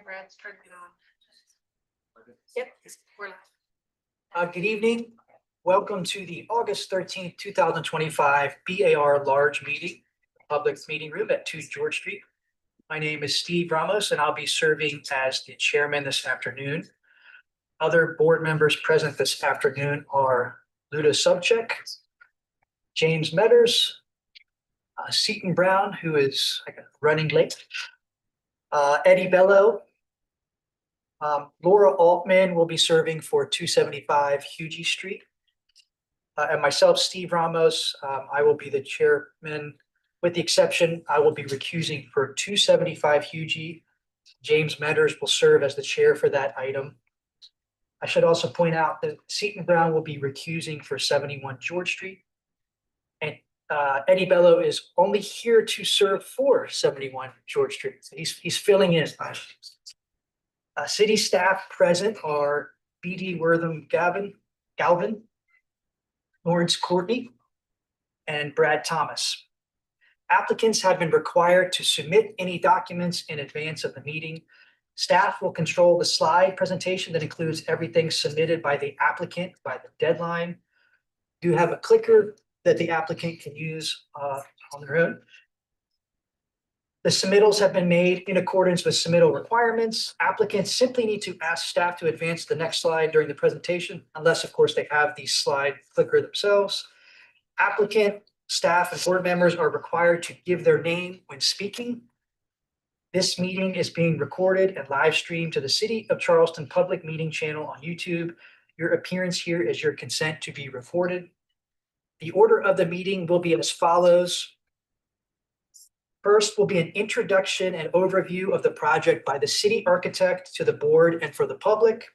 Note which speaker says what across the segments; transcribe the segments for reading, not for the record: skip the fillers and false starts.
Speaker 1: Brad's turning it on. Yep, we're live.
Speaker 2: Good evening. Welcome to the August 13th, 2025 BAR Large Meeting, Public Meeting Room at 2 George Street. My name is Steve Ramos, and I'll be serving as the chairman this afternoon. Other board members present this afternoon are Luda Subcheck, James Metters, Seton Brown, who is running late, Eddie Bello, Laura Altman will be serving for 275 Hugie Street. And myself, Steve Ramos, I will be the chairman. With the exception, I will be recusing for 275 Hugie. James Metters will serve as the chair for that item. I should also point out that Seton Brown will be recusing for 71 George Street. And Eddie Bello is only here to serve for 71 George Street. So he's filling in. City staff present are B.D. Wortham Galvin, Lawrence Courtney, and Brad Thomas. Applicants have been required to submit any documents in advance of the meeting. Staff will control the slide presentation that includes everything submitted by the applicant by the deadline. Do have a clicker that the applicant can use on their own. The submittals have been made in accordance with submittal requirements. Applicants simply need to ask staff to advance the next slide during the presentation, unless, of course, they have the slide clicker themselves. Applicant, staff, and board members are required to give their name when speaking. This meeting is being recorded and live streamed to the City of Charleston Public Meeting Channel on YouTube. Your appearance here is your consent to be recorded. The order of the meeting will be as follows. First will be an introduction and overview of the project by the city architect to the board and for the public.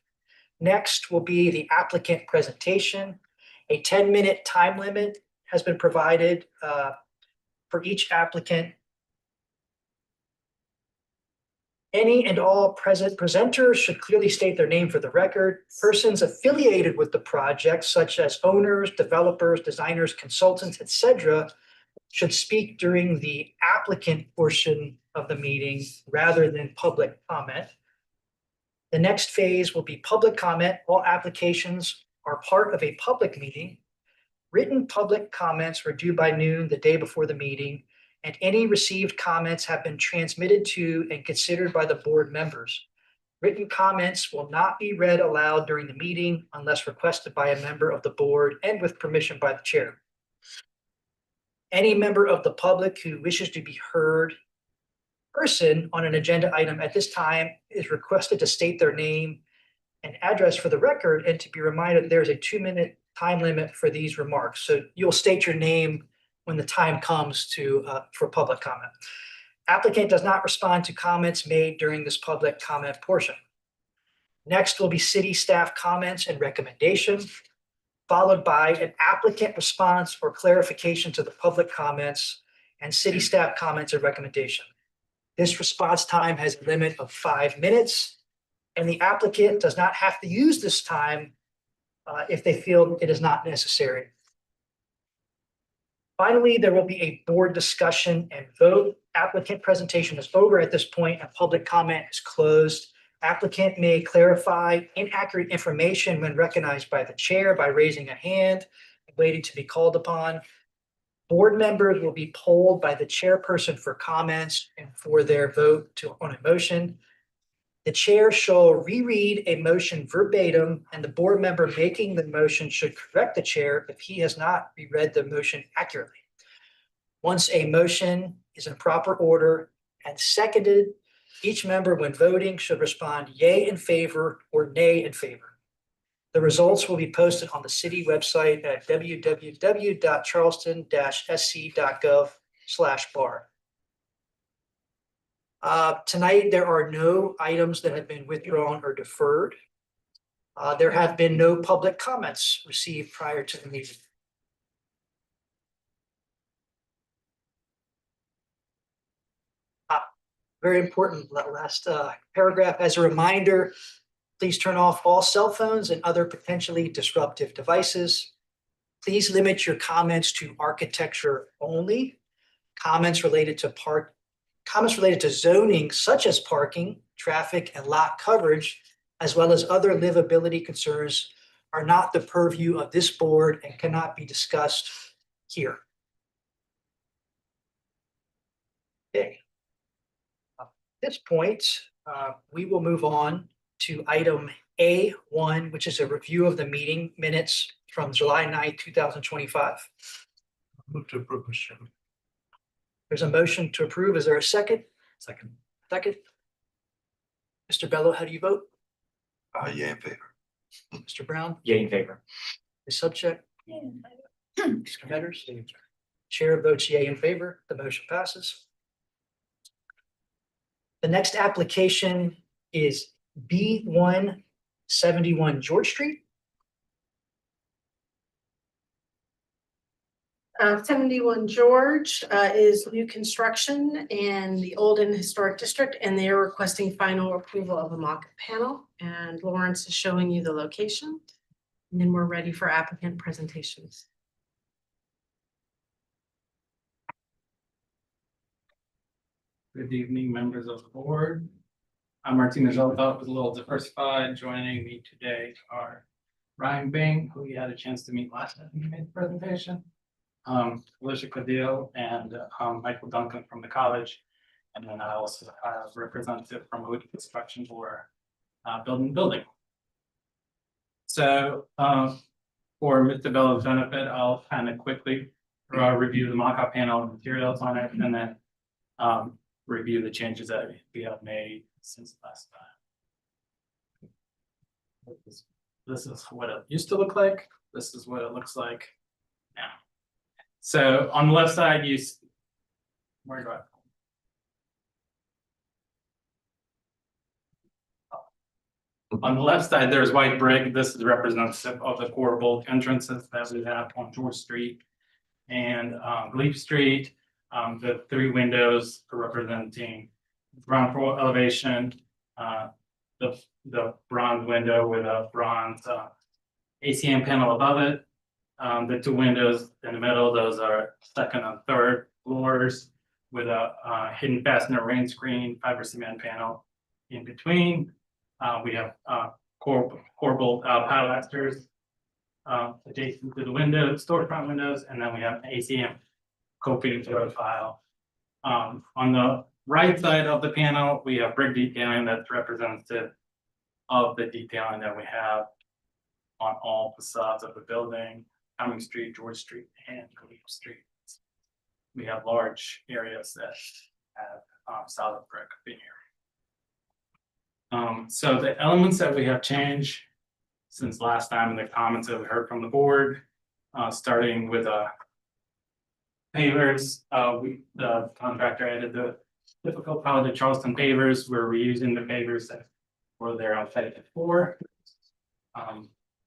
Speaker 2: Next will be the applicant presentation. A 10-minute time limit has been provided for each applicant. Any and all present presenters should clearly state their name for the record. Persons affiliated with the project, such as owners, developers, designers, consultants, etc., should speak during the applicant portion of the meeting rather than public comment. The next phase will be public comment. All applications are part of a public meeting. Written public comments were due by noon the day before the meeting, and any received comments have been transmitted to and considered by the board members. Written comments will not be read aloud during the meeting unless requested by a member of the board and with permission by the chair. Any member of the public who wishes to be heard in person on an agenda item at this time is requested to state their name and address for the record and to be reminded there's a 2-minute time limit for these remarks. So you'll state your name when the time comes for public comment. Applicant does not respond to comments made during this public comment portion. Next will be city staff comments and recommendations, followed by an applicant response or clarification to the public comments and city staff comments and recommendation. This response time has a limit of 5 minutes, and the applicant does not have to use this time if they feel it is not necessary. Finally, there will be a board discussion and vote. Applicant presentation is over at this point and public comment is closed. Applicant may clarify inaccurate information when recognized by the chair by raising a hand and waiting to be called upon. Board members will be polled by the chairperson for comments and for their vote on a motion. The chair shall reread a motion verbatim, and the board member making the motion should correct the chair if he has not reread the motion accurately. Once a motion is in proper order and seconded, each member, when voting, should respond yay in favor or nay in favor. The results will be posted on the city website at www.charleston-sc.gov/bar. Tonight, there are no items that have been withdrawn or deferred. There have been no public comments received prior to the meeting. Very important last paragraph. As a reminder, please turn off all cell phones and other potentially disruptive devices. Please limit your comments to architecture only. Comments related to comments related to zoning such as parking, traffic, and lot coverage, as well as other livability concerns, are not the purview of this board and cannot be discussed here. Okay. At this point, we will move on to item A1, which is a review of the meeting minutes from July 9th, 2025.
Speaker 3: Move to approve, Mr. Chairman.
Speaker 2: There's a motion to approve. Is there a second?
Speaker 3: Second.
Speaker 2: Second. Mr. Bello, how do you vote?
Speaker 3: Yeah, in favor.
Speaker 2: Mr. Brown?
Speaker 4: Yay in favor.
Speaker 2: The subject? Mr. Metters? Chair votes yea in favor. The motion passes. The next application is B171 George Street.
Speaker 1: 71 George is new construction in the Olden Historic District, and they are requesting final approval of a mock-up panel. And Lawrence is showing you the location. And then we're ready for applicant presentations.
Speaker 5: Good evening, members of the board. I'm Martinez Elba with a little diversified. Joining me today are Ryan Bing, who we had a chance to meet last time he made the presentation, Alicia Cadillo, and Michael Duncan from the college. And then I also have a representative from Wood Construction for building. So for Mr. Bello's benefit, I'll kind of quickly review the mock-up panel and materials on it, and then review the changes that we have made since last time. This is what it used to look like. This is what it looks like now. So on the left side, where do I? On the left side, there's white brick. This is representative of the core bulk entrances that we have on George Street and Leaf Street. The three windows are representing ground floor elevation, the bronze window with a bronze ACM panel above it. The two windows in the middle, those are second and third floors with a hidden fastener rain screen, fiber cement panel in between. We have core bolt pilasters adjacent to the window, storefront windows, and then we have ACM coping profile. On the right side of the panel, we have brick detailing that's representative of the detailing that we have on all facades of the building, Cumming Street, George Street, and Leaf Street. We have large areas that have solid brick in here. So the elements that we have changed since last time in the comments that we heard from the board, starting with pavers, the contractor added the typical quality Charleston pavers. We're reusing the pavers that were there on site before.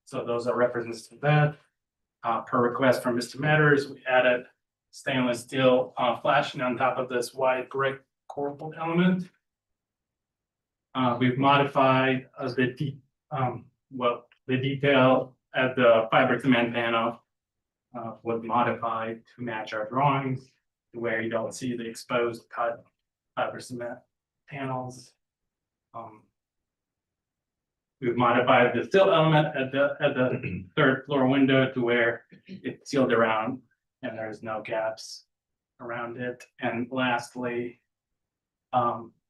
Speaker 5: So those are references to that. Per request from Mr. Matters, we added stainless steel flashing on top of this white brick core bolt element. We've modified the detail at the fiber cement panel was modified to match our drawings to where you don't see the exposed cut fiber cement panels. We've modified the sill element at the third floor window to where it's sealed around and there's no gaps around it. And lastly,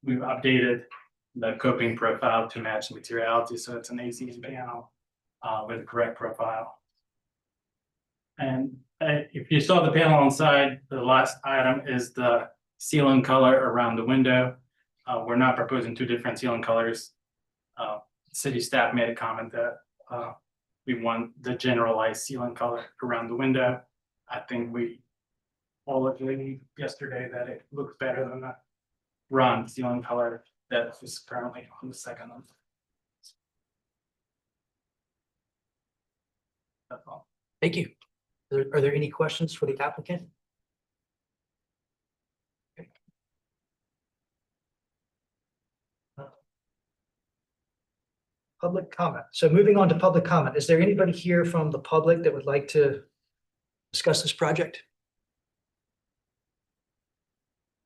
Speaker 5: we've updated the coping profile to match the materiality, so it's an ACM panel with the correct profile. And if you saw the panel on side, the last item is the ceiling color around the window. We're not proposing two different ceiling colors. City staff made a comment that we want the generalized ceiling color around the window. I think we all agreed yesterday that it looks better than the run ceiling color that is currently on the second one. That's all.
Speaker 2: Thank you. Are there any questions for the applicant? Okay. Public comment. So moving on to public comment, is there anybody here from the public that would like to discuss this project?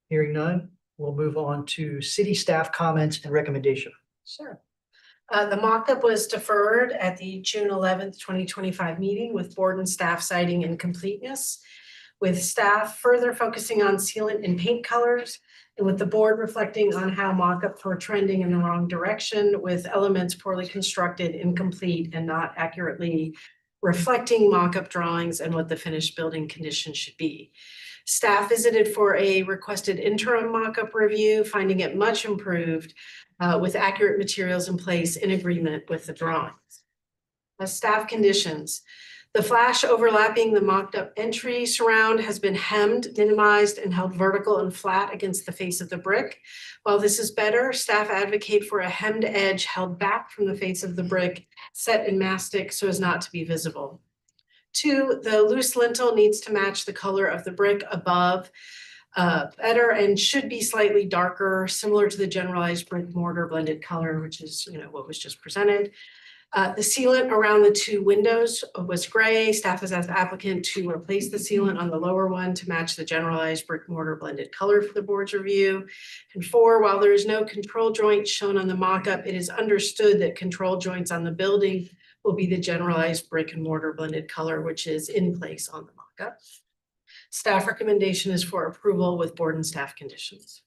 Speaker 2: Hearing none, we'll move on to city staff comments and recommendation.
Speaker 1: Sure. The mock-up was deferred at the June 11th, 2025 meeting with board and staff citing incompleteness, with staff further focusing on sealant and paint colors, and with the board reflecting on how mock-ups were trending in the wrong direction, with elements poorly constructed, incomplete, and not accurately reflecting mock-up drawings and what the finished building condition should be. Staff visited for a requested interim mock-up review, finding it much improved with accurate materials in place in agreement with the drawings. Staff conditions. The flash overlapping the mocked-up entry surround has been hemmed, minimized, and held vertical and flat against the face of the brick. While this is better, staff advocate for a hemmed edge held back from the face of the brick, set in mastic so as not to be visible. 2, the loose lintel needs to match the color of the brick above better and should be slightly darker, similar to the generalized brick mortar blended color, which is what was just presented. The sealant around the 2 windows was gray. Staff has asked the applicant to replace the sealant on the lower one to match the generalized brick mortar blended color for the board's review. And 4, while there is no control joint shown on the mock-up, it is understood that control joints on the building will be the generalized brick and mortar blended color, which is in place on the mock-up. Staff recommendation is for approval with board and staff conditions.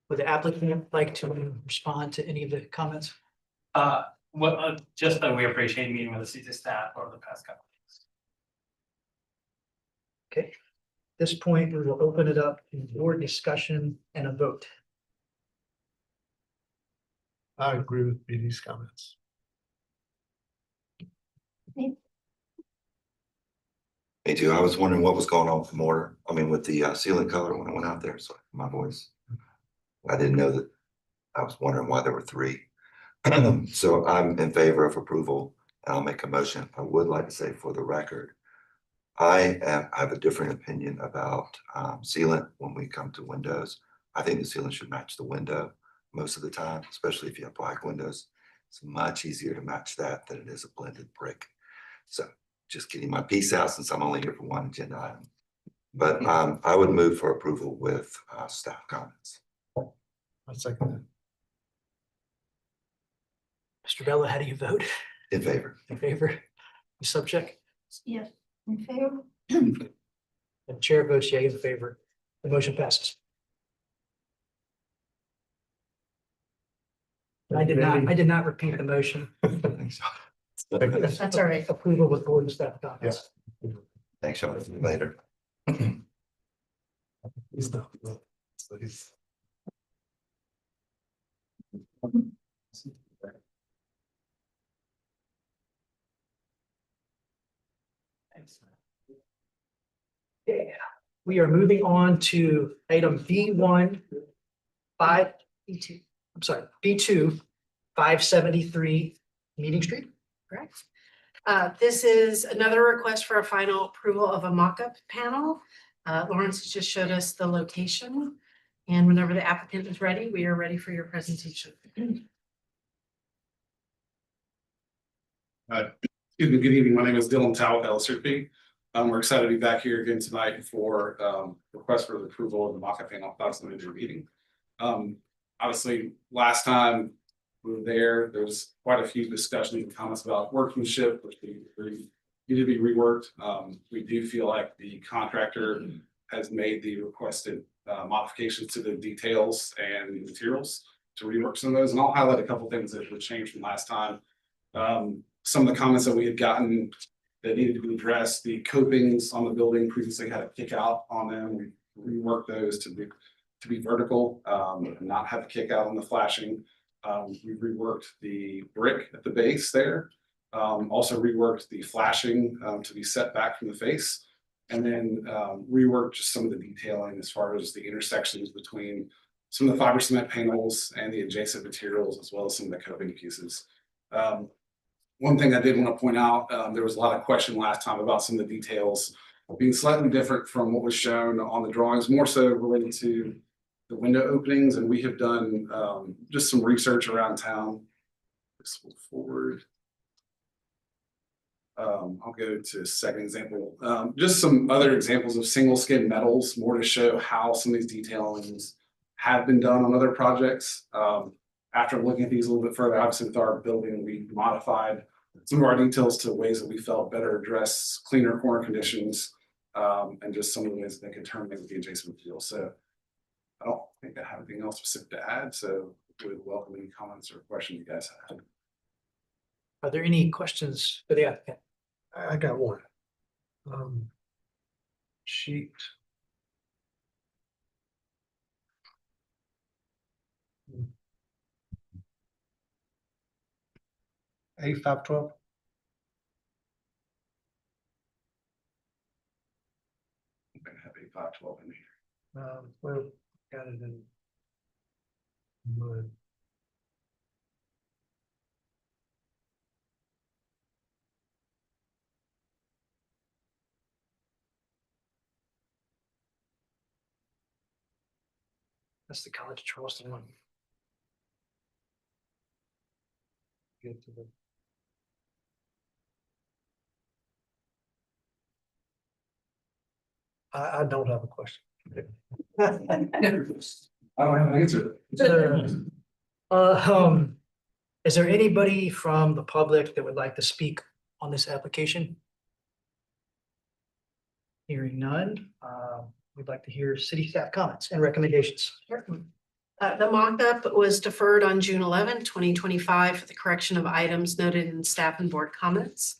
Speaker 2: Would the applicant like to respond to any of the comments?
Speaker 5: Just that we appreciate meeting with the city staff over the past couple of weeks.
Speaker 2: Okay, at this point, we will open it up to board discussion and a vote.
Speaker 3: I agree with BD's comments.
Speaker 4: Me too. I was wondering what was going on with the mortar. I mean, with the sealant color when I went out there. So my voice, I didn't know that. I was wondering why there were 3. So I'm in favor of approval, and I'll make a motion. I would like to say for the record, I have a different opinion about sealant when we come to windows. I think the sealant should match the window most of the time, especially if you have black windows. It's much easier to match that than it is a blended brick. So just getting my piece out since I'm only here for one agenda item. But I would move for approval with staff comments.
Speaker 3: I second that.
Speaker 2: Mr. Bella, how do you vote?
Speaker 4: In favor.
Speaker 2: In favor? The subject?
Speaker 6: Yes, in favor.
Speaker 2: The chair votes yea in favor. The motion passes. I did not repeat the motion.
Speaker 1: That's all right.
Speaker 2: Approval with board and staff comments.
Speaker 4: Thanks, y'all. Later.
Speaker 3: He's not. So he's.
Speaker 2: Yeah, we are moving on to item B1, B2, 573 Meeting Street.
Speaker 1: Correct. This is another request for a final approval of a mock-up panel. Lawrence has just showed us the location. And whenever the applicant is ready, we are ready for your presentation.
Speaker 7: Excuse me, good evening. My name is Dylan Tao with LSRP. We're excited to be back here again tonight for request for the approval of the mock-up panel thoughts on the meeting. Obviously, last time we were there was quite a few discussions and comments about workmanship, which need to be reworked. We do feel like the contractor has made the requested modifications to the details and the materials to rework some of those. And I'll highlight a couple things that would change from last time. Some of the comments that we had gotten that needed to be addressed, the copings on the building previously had a kick out on them. We reworked those to be vertical, and not have a kick out on the flashing. We reworked the brick at the base there. Also reworked the flashing to be set back from the face, and then reworked just some of the detailing as far as the intersections between some of the fiber cement panels and the adjacent materials, as well as some of the coping pieces. One thing I did want to point out, there was a lot of question last time about some of the details being slightly different from what was shown on the drawings, more so related to the window openings. And we have done just some research around town. This will forward. I'll go to second example. Just some other examples of single skin metals, more to show how some of these detailings have been done on other projects. After looking at these a little bit further, obviously with our building, we modified some of our details to ways that we felt better address cleaner corner conditions, and just some of the ways that they could terminate with the adjacent material. So I don't think I have anything else specific to add, so we would welcome any comments or questions you guys have.
Speaker 2: Are there any questions for the applicant?
Speaker 3: I got one. Sheet. A512.
Speaker 7: I'm gonna have a 512 in here.
Speaker 3: Well, got it in. Mud.
Speaker 2: That's the College of Charleston one.
Speaker 3: Get to the. I don't have a question.
Speaker 7: I don't have an answer.
Speaker 2: Is there anybody from the public that would like to speak on this application? Hearing none, we'd like to hear city staff comments and recommendations.
Speaker 1: The mock-up was deferred on June 11, 2025 for the correction of items noted in staff and board comments.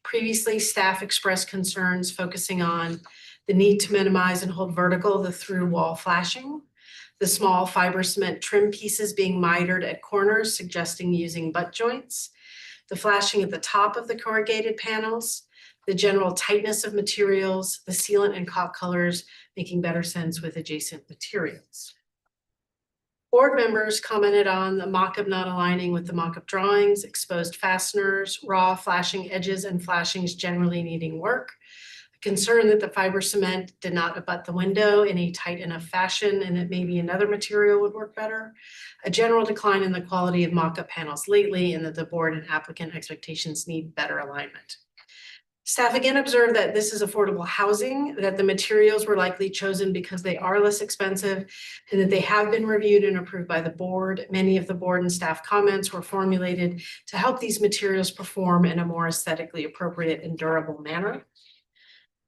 Speaker 1: Previously, staff expressed concerns focusing on the need to minimize and hold vertical the through wall flashing, the small fiber cement trim pieces being mitered at corners suggesting using butt joints, the flashing at the top of the corrugated panels, the general tightness of materials, the sealant and caulk colors making better sense with adjacent materials. Board members commented on the mock-up not aligning with the mock-up drawings, exposed fasteners, raw flashing edges and flashings generally needing work, a concern that the fiber cement did not abut the window in a tight enough fashion and that maybe another material would work better, a general decline in the quality of mock-up panels lately, and that the board and applicant expectations need better alignment. Staff again observed that this is affordable housing, that the materials were likely chosen because they are less expensive, and that they have been reviewed and approved by the board. Many of the board and staff comments were formulated to help these materials perform in a more aesthetically appropriate and durable manner.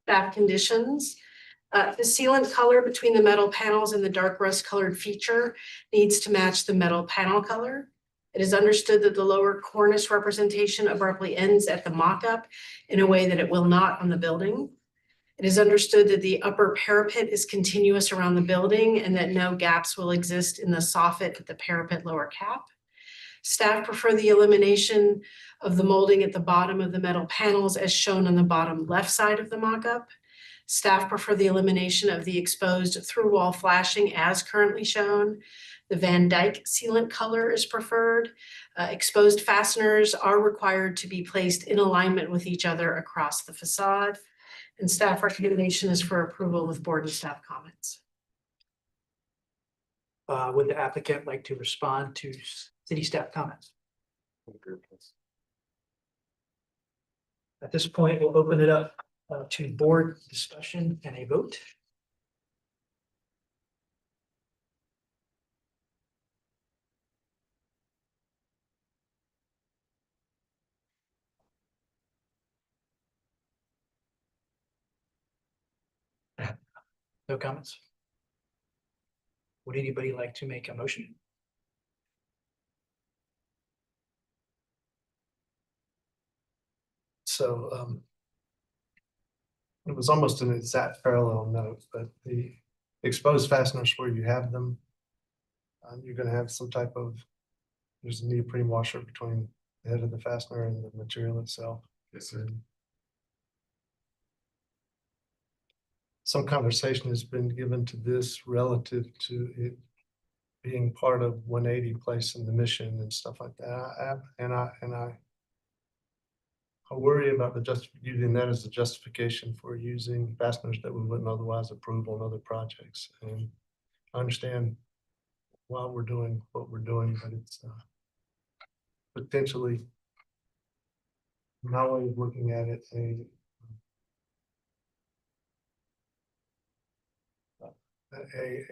Speaker 1: Staff conditions. The sealant color between the metal panels and the dark rust colored feature needs to match the metal panel color. It is understood that the lower cornice representation abruptly ends at the mock-up in a way that it will not on the building. It is understood that the upper parapet is continuous around the building and that no gaps will exist in the soffit at the parapet lower cap. Staff prefer the elimination of the molding at the bottom of the metal panels as shown on the bottom left side of the mock-up. Staff prefer the elimination of the exposed through wall flashing as currently shown. The Van Dyke sealant color is preferred. Exposed fasteners are required to be placed in alignment with each other across the facade. And staff recommendation is for approval with board and staff comments.
Speaker 2: Would the applicant like to respond to city staff comments? At this point, we'll open it up to board discussion and a vote. No comments? Would anybody like to make a motion?
Speaker 3: So, it was almost an exact parallel note, but the exposed fasteners where you have them, you're gonna have some type of, there's a neoprene washer between the head of the fastener and the material itself.
Speaker 7: Yes, sir.
Speaker 3: Some conversation has been given to this relative to it being part of 180 place in the mission and stuff like that. I worry about using that as a justification for using fasteners that we wouldn't otherwise approve on other projects. And I understand why we're doing what we're doing, but it's potentially my way of looking at it,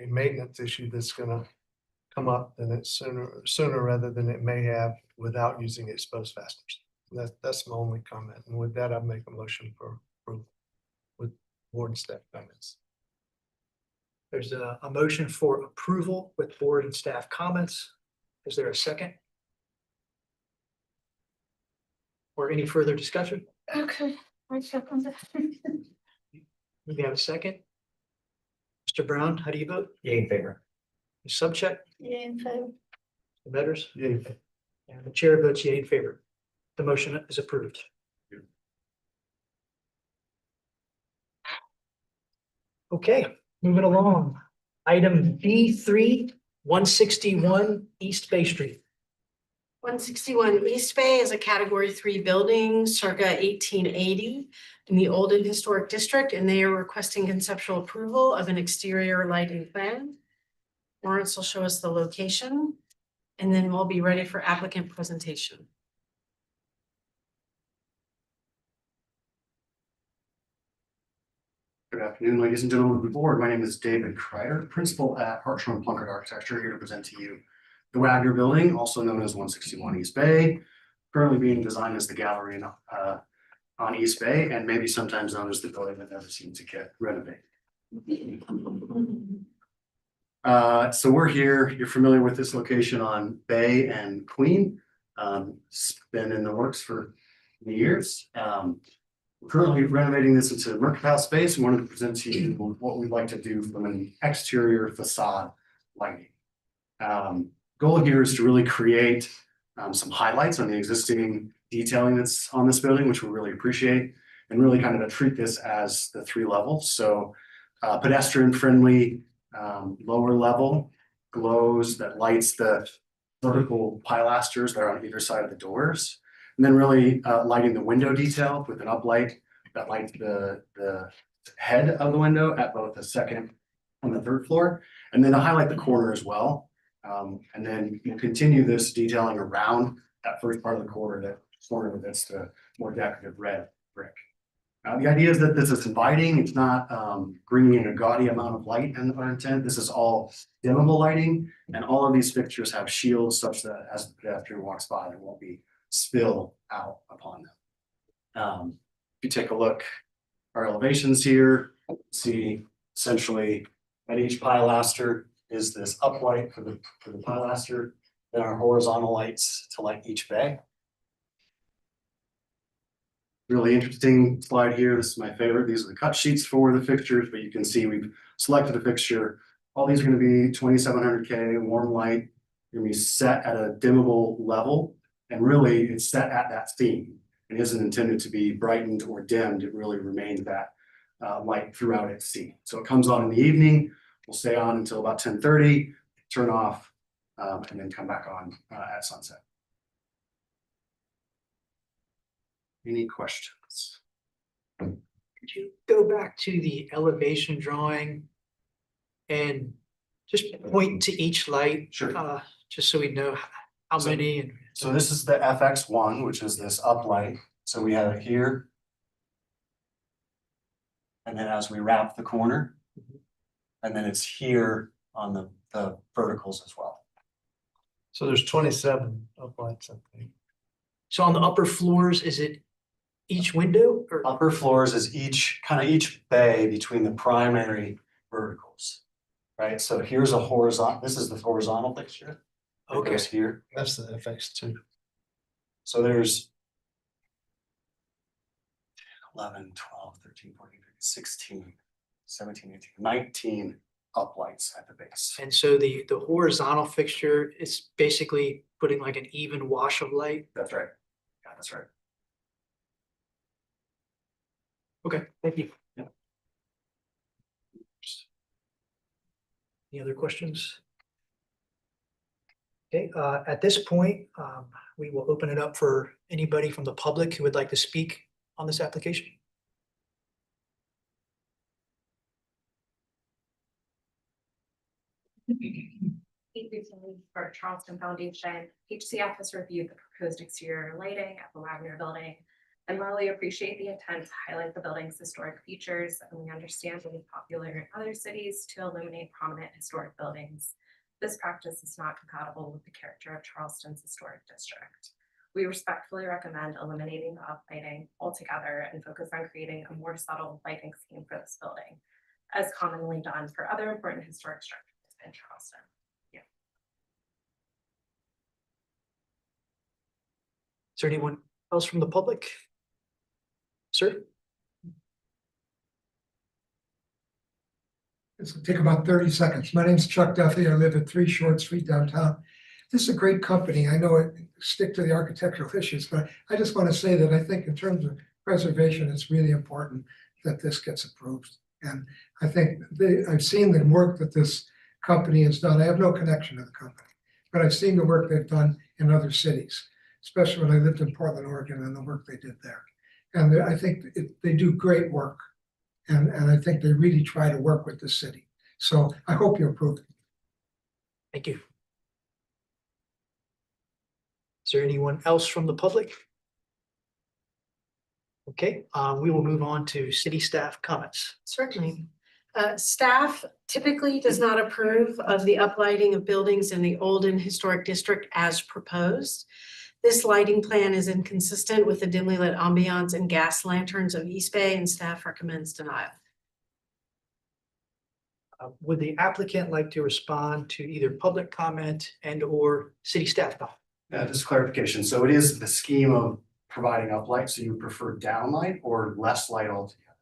Speaker 3: a maintenance issue that's gonna come up, then it's sooner rather than it may have without using exposed fasteners. That's my only comment. And with that, I'll make a motion for approval with board and staff comments.
Speaker 2: There's a motion for approval with board and staff comments. Is there a second? Or any further discussion?
Speaker 6: Okay, I second that.
Speaker 2: We have a second. Mr. Brown, how do you vote?
Speaker 8: Yay in favor.
Speaker 2: Ms. Subcheck,
Speaker 6: Yeah, in favor.
Speaker 2: the Betters,
Speaker 3: Yay.
Speaker 2: and the chair votes yea in favor. The motion is approved. Okay, moving along. Item B3, 161 East Bay Street.
Speaker 1: 161 East Bay is a Category 3 building circa 1880 in the Olden Historic District, and they are requesting conceptual approval of an exterior lighting plan. Lawrence will show us the location, and then we'll be ready for applicant presentation.
Speaker 9: Good afternoon, ladies and gentlemen of the board. My name is David Kreider, principal at Hartshorn Plunkett Architecture, here to present to you the Wagner Building, also known as 161 East Bay, currently being designed as the gallery on East Bay, and maybe sometimes known as the building that never seemed to get renovated. So we're here. You're familiar with this location on Bay and Queen. It's been in the works for years. We're currently renovating this into Mercantile space and wanted to present to you what we'd like to do from an exterior facade lighting. Goal here is to really create some highlights on the existing detailing that's on this building, which we really appreciate, and really kind of treat this as the 3 levels. So pedestrian friendly, lower level glows that lights the vertical pilasters that are on either side of the doors. And then really lighting the window detail with an uplight that lights the head of the window at both the second and the third floor. And then to highlight the corner as well. And then we'll continue this detailing around that first part of the corner that's the more decorative red brick. The idea is that this is inviting. It's not bringing in a gaudy amount of light in our intent. This is all dimmable lighting, and all of these fixtures have shields such that as the pedestrian walks by, there won't be spill out upon them. If you take a look, our elevations here, see essentially at each pilaster is this uplight for the pilaster, then our horizontal lights to light each bay. Really interesting slide here. This is my favorite. These are the cut sheets for the fixtures, but you can see we've selected a fixture. All these are going to be 2700K warm light. They're going to be set at a dimmable level. And really, it's set at that theme. It isn't intended to be brightened or dimmed. It really remains that light throughout its scene. So it comes on in the evening. We'll stay on until about 10:30, turn off, and then come back on at sunset. Any questions?
Speaker 2: Could you go back to the elevation drawing and just point to each light?
Speaker 9: Sure.
Speaker 2: Just so we know how
Speaker 9: So-
Speaker 2: many and.
Speaker 9: So this is the FX1, which is this uplight. So we have it here. And then as we wrap the corner, and then it's here on the verticals as well.
Speaker 3: So there's 27 uplights, I think.
Speaker 2: So on the upper floors, is it each window or?
Speaker 9: Upper floors is each bay between the primary verticals. Right, so here's a horizontal, this is the horizontal fixture. It
Speaker 2: Okay.
Speaker 9: goes here.
Speaker 3: That's the FX2.
Speaker 9: So there's 11, 12, 13, 14, 15, 16, 17, 18, 19 uplights at the base.
Speaker 2: And so the horizontal fixture is basically putting like an even wash of light.
Speaker 9: That's right. Yeah, that's right.
Speaker 2: Okay, thank you.
Speaker 9: Yep.
Speaker 2: Any other questions? Okay, at this point, we will open it up for anybody from the public who would like to speak on this application.
Speaker 10: Kate recently for Charleston Foundation, HCF has reviewed the proposed exterior lighting at the Wagner Building. And while we appreciate the intent to highlight the building's historic features, and we understand it is popular in other cities to illuminate prominent historic buildings, this practice is not compatible with the character of Charleston's historic district. We respectfully recommend eliminating the uplighting altogether and focus on creating a more subtle lighting scheme for this building, as commonly done for other important historic structures in Charleston.
Speaker 2: Is there anyone else from the public? Sir?
Speaker 8: This will take about 30 seconds. My name's Chuck Duffy. I live at 3 Short Street downtown. This is a great company. I know it stick to the architectural issues, but I just want to say that I think in terms of preservation, it's really important that this gets approved. And I think I've seen the work that this company has done. I have no connection to the company, but I've seen the work they've done in other cities, especially when I lived in Portland, Oregon, and the work they did there. And I think they do great work. And I think they really try to work with the city. So I hope you approve it.
Speaker 2: Thank you. Is there anyone else from the public? Okay, we will move on to city staff comments.
Speaker 1: Certainly. Staff typically does not approve of the uplighting of buildings in the Olden Historic District as proposed. This lighting plan is inconsistent with the dimly lit ambiance and gas lanterns of East Bay, and staff recommends denial.
Speaker 2: Would the applicant like to respond to either public comment and or city staff comment?
Speaker 9: Just clarification. So it is the scheme of providing uplight, so you prefer downlight or less light altogether?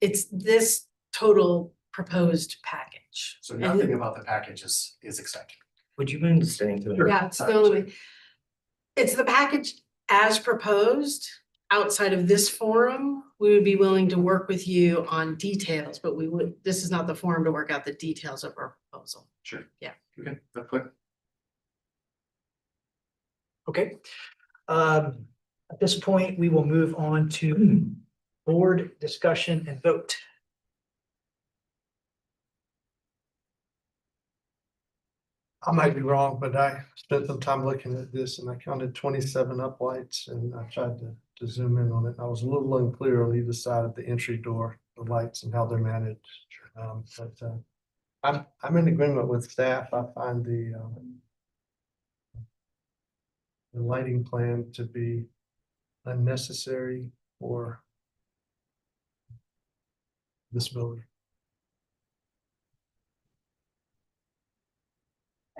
Speaker 1: It's this total proposed package.
Speaker 9: So
Speaker 1: And
Speaker 9: nothing about the package is accepted.
Speaker 11: Would you mind staying to it?
Speaker 1: Yeah, it's the only way. It's the package as proposed. Outside of this forum, we would be willing to work with you on details, but this is not the forum to work out the details of our proposal.
Speaker 9: Sure.
Speaker 1: Yeah.
Speaker 9: Okay, that's clear.
Speaker 2: Okay. At this point, we will move on to board discussion and vote.
Speaker 3: I might be wrong, but I spent some time looking at this and I counted 27 uplights and I tried to zoom in on it. I was a little unclear on either side of the entry door, the lights and how they're managed. I'm in agreement with staff. I find the lighting plan to be unnecessary for this building.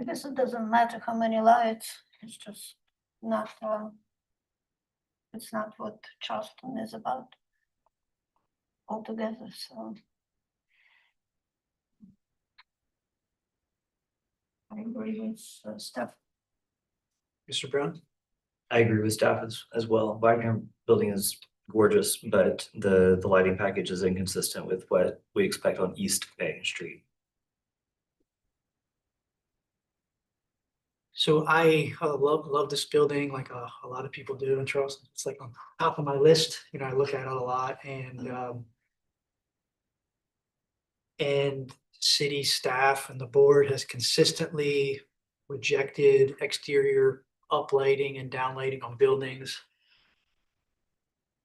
Speaker 6: I guess it doesn't matter how many lights, it's just not, it's not what Charleston is about altogether, so. I agree with stuff.
Speaker 2: Mr. Brown?
Speaker 11: I agree with staff as well. Wagner building is gorgeous, but the lighting package is inconsistent with what we expect on East Bay Street.
Speaker 2: So I love this building like a lot of people do in Charleston. It's like on top of my list. You know, I look at it a lot, and city staff and the board has consistently rejected exterior uplighting and downlighting on buildings.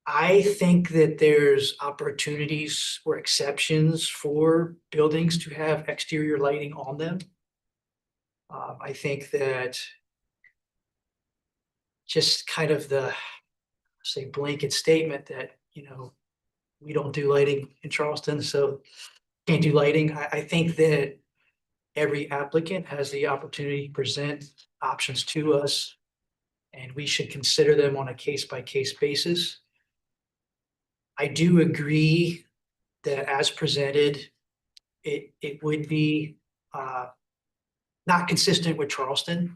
Speaker 2: I think that there's opportunities or exceptions for buildings to have exterior lighting on them. I think that just kind of the, say, blanket statement that, you know, we don't do lighting in Charleston, so can't do lighting. I think that every applicant has the opportunity to present options to us, and we should consider them on a case-by-case basis. I do agree that as presented, it would be not consistent with Charleston.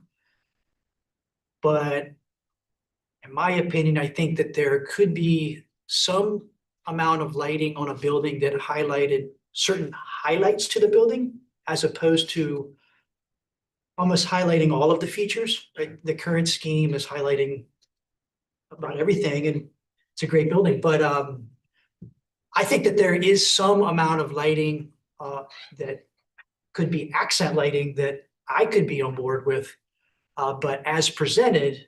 Speaker 2: But in my opinion, I think that there could be some amount of lighting on a building that highlighted certain highlights to the building, as opposed to almost highlighting all of the features, right? The current scheme is highlighting about everything, and it's a great building, but I think that there is some amount of lighting that could be accent lighting that I could be on board with. But as presented,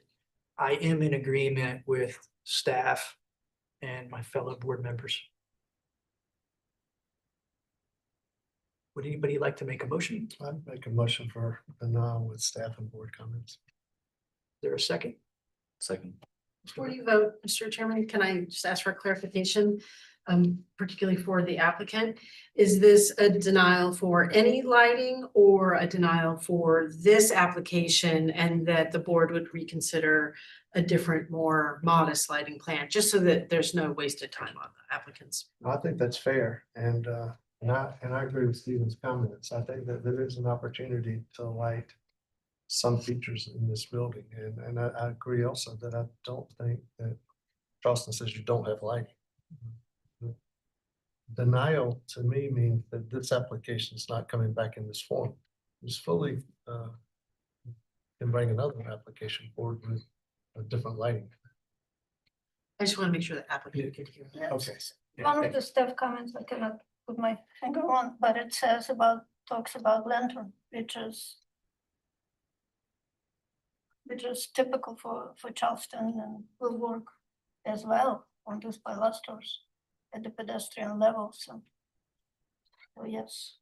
Speaker 2: I am in agreement with staff, and my fellow board members. Would anybody like to make a motion? Is
Speaker 3: I'd make a motion for denial with staff and board comments.
Speaker 2: there a second?
Speaker 11: Second.
Speaker 1: Before you vote, Mr. Chairman, can I just ask for clarification? Particularly for the applicant, is this a denial for any lighting or a denial for this application, and that the board would reconsider a different, more modest lighting plan, just so that there's no wasted time on the applicants?
Speaker 3: I think that's fair, and I agree with Stephen's comments. I think that there is an opportunity to light some features in this building, and I agree also that I don't think that Charleston says you don't have lighting. Denial to me means that this application is not coming back in this form. It's fully can bring another application forward with a different lighting.
Speaker 1: I just want to make sure the applicant could hear. that.
Speaker 3: Okay.
Speaker 6: One of the staff comments I cannot put my finger on, but it says about, talks about lantern, which is typical for Charleston, and will work as well on these pilasters at the pedestrian level, so yes.